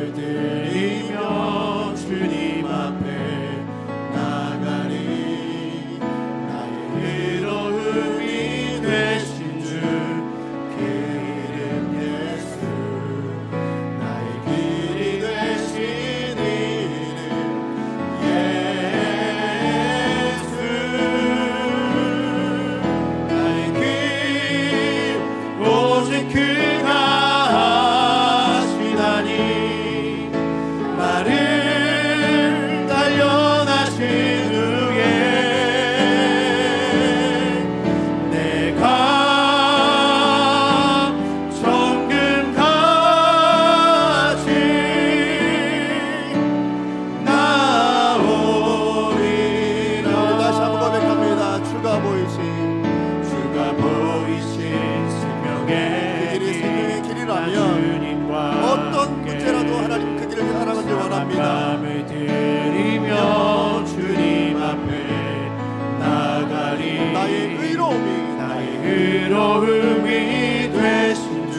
의로움이 되신 주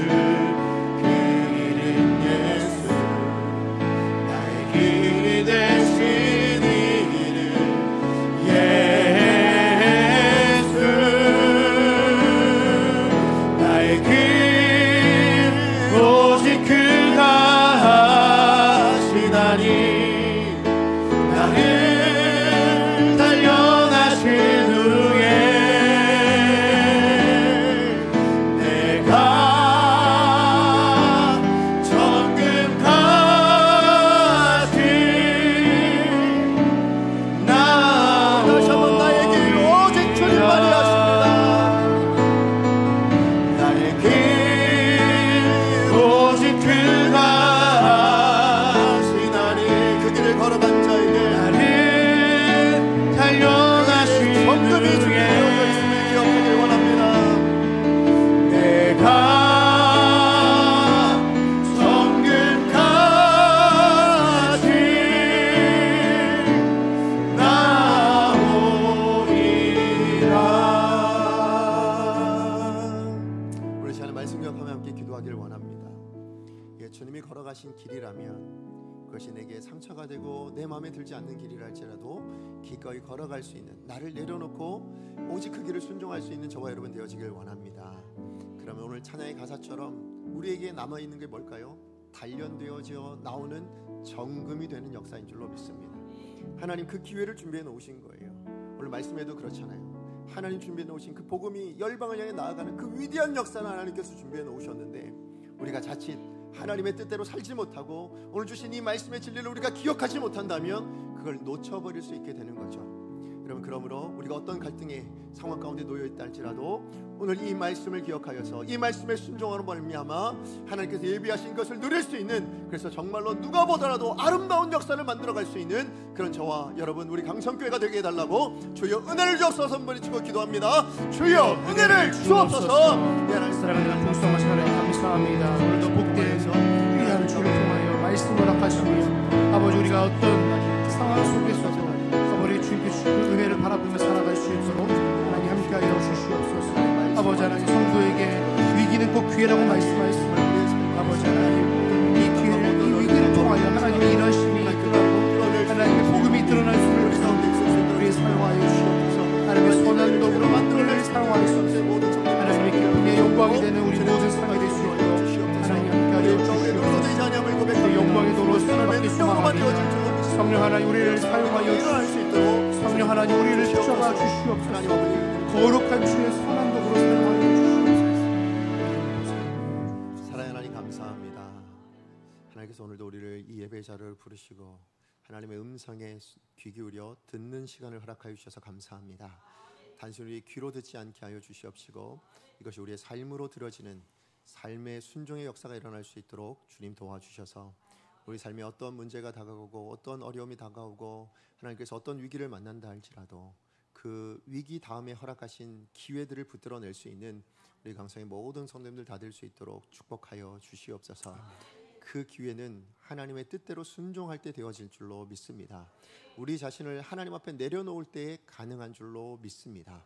그 이름 예수 나의 길이 되신 이 이름 예수 나의 길 오직 그가 하시다니 나를 단련하신 후에 내가 정금같이 다시 한번 나의 길 오직 주님만이 하십니다. 나의 길 오직 그가 하시나니 그 길을 걸어간 자에게 나를 단련하신 정금이 준비되어 있음을 기억하길 원합니다. 내가 정금같이 나오리라. 우리 시간에 말씀 기억하며 함께 기도하길 원합니다. 예, 주님이 걸어가신 길이라면 그것이 내게 상처가 되고 내 마음에 들지 않는 길이라 할지라도 기꺼이 걸어갈 수 있는, 나를 내려놓고 오직 그 길을 순종할 수 있는 저와 여러분 되어지길 원합니다. 그러면 오늘 찬양의 가사처럼 우리에게 남아있는 게 뭘까요? 단련되어져 나오는 정금이 되는 역사인 줄로 믿습니다. 하나님 그 기회를 준비해 놓으신 거예요. 오늘 말씀에도 그렇잖아요. 하나님 준비해 놓으신 그 복음이 열방을 향해 나아가는 그 위대한 역사를 하나님께서 준비해 놓으셨는데 우리가 자칫 하나님의 뜻대로 살지 못하고 오늘 주신 이 말씀의 진리를 우리가 기억하지 못한다면 그걸 놓쳐버릴 수 있게 되는 거죠. 여러분, 그러므로 우리가 어떤 갈등의 상황 가운데 놓여 있다 할지라도 오늘 이 말씀을 기억하여서 이 말씀에 순종하는 말미암아 하나님께서 예비하신 것을 누릴 수 있는, 그래서 정말로 누가 보더라도 아름다운 역사를 만들어갈 수 있는 그런 저와 여러분 우리 강성교회가 되게 해달라고 주여 은혜를 주옵소서 부르짖고 기도합니다. 주여 은혜를 주옵소서. 사랑하는 풍성하신 하나님 감사합니다. 오늘도 복된 귀한 주를 통하여 말씀을 허락하시며 아버지 우리가 어떤 상황 속에서도 아버지 주님께 주신 은혜를 바라보며 살아갈 수 있도록 하나님 함께하여 주시옵소서. 아버지 하나님 성도에게 위기는 꼭 기회라고 말씀하셨으므로 아버지 하나님 이 기회를 이 위기를 통하여 하나님의 일하심이 드러나고 하나님의 복음이 드러날 수 있는 우리를 사용하여 주시옵소서. 하나님의 선한 도구로 만들어낼 사용하여 주시옵소서. 하나님의 기쁨의 영광이 되는 우리 모든 사람이 될 수 있도록 하나님 함께하여 주시옵소서. 영광의 도로 수밖에 소망합니다. 성령 하나님 우리를 사용하여 주시옵소서. 성령 하나님 우리를 붙잡아 주시옵소서. 거룩한 주의 선한 도구로 사용하여 주시옵소서. 사랑하는 하나님 감사합니다. 하나님께서 오늘도 우리를 이 예배 자리를 부르시고 하나님의 음성에 귀 기울여 듣는 시간을 허락하여 주셔서 감사합니다. 단순히 우리 귀로 듣지 않게 하여 주시옵시고 이것이 우리의 삶으로 들어지는 삶의 순종의 역사가 일어날 수 있도록 주님 도와주셔서 우리 삶에 어떤 문제가 다가오고 어떤 어려움이 다가오고 하나님께서 어떤 위기를 만난다 할지라도 그 위기 다음에 허락하신 기회들을 붙들어낼 수 있는 우리 강성의 모든 성도님들 다 될 수 있도록 축복하여 주시옵소서. 그 기회는 하나님의 뜻대로 순종할 때 되어질 줄로 믿습니다. 우리 자신을 하나님 앞에 내려놓을 때 가능한 줄로 믿습니다.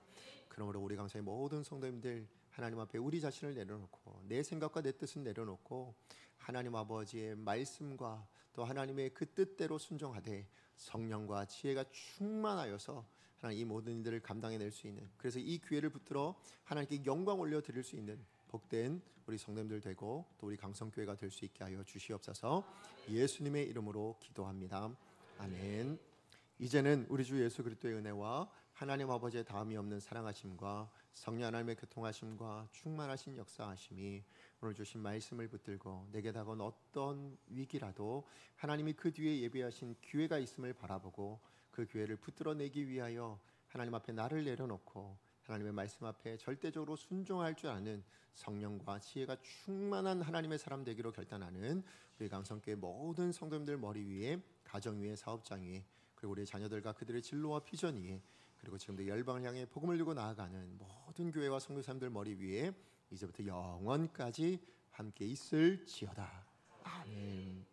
그러므로 우리 강성의 모든 성도님들 하나님 앞에 우리 자신을 내려놓고 내 생각과 내 뜻은 내려놓고 하나님 아버지의 말씀과 또 하나님의 그 뜻대로 순종하되 성령과 지혜가 충만하여서 하나님 이 모든 일들을 감당해낼 수 있는, 그래서 이 기회를 붙들어 하나님께 영광 올려드릴 수 있는 복된 우리 성도님들 되고 또 우리 강성교회가 될 수 있게 하여 주시옵소서. 예수님의 이름으로 기도합니다. 아멘. 이제는 우리 주 예수 그리스도의 은혜와 하나님 아버지의 다음이 없는 사랑하심과 성령 하나님의 교통하심과 충만하신 역사하심이 오늘 주신 말씀을 붙들고 내게 다가온 어떤 위기라도 하나님이 그 뒤에 예비하신 기회가 있음을 바라보고 그 기회를 붙들어내기 위하여 하나님 앞에 나를 내려놓고 하나님의 말씀 앞에 절대적으로 순종할 줄 아는 성령과 지혜가 충만한 하나님의 사람 되기로 결단하는 우리 강성교회 모든 성도님들 머리 위에, 가정 위에, 사업장 위에, 그리고 우리 자녀들과 그들의 진로와 비전 위에, 그리고 지금도 열방을 향해 복음을 들고 나아가는 모든 교회와 성도사님들 머리 위에 이제부터 영원까지 함께 있을지어다. 아멘.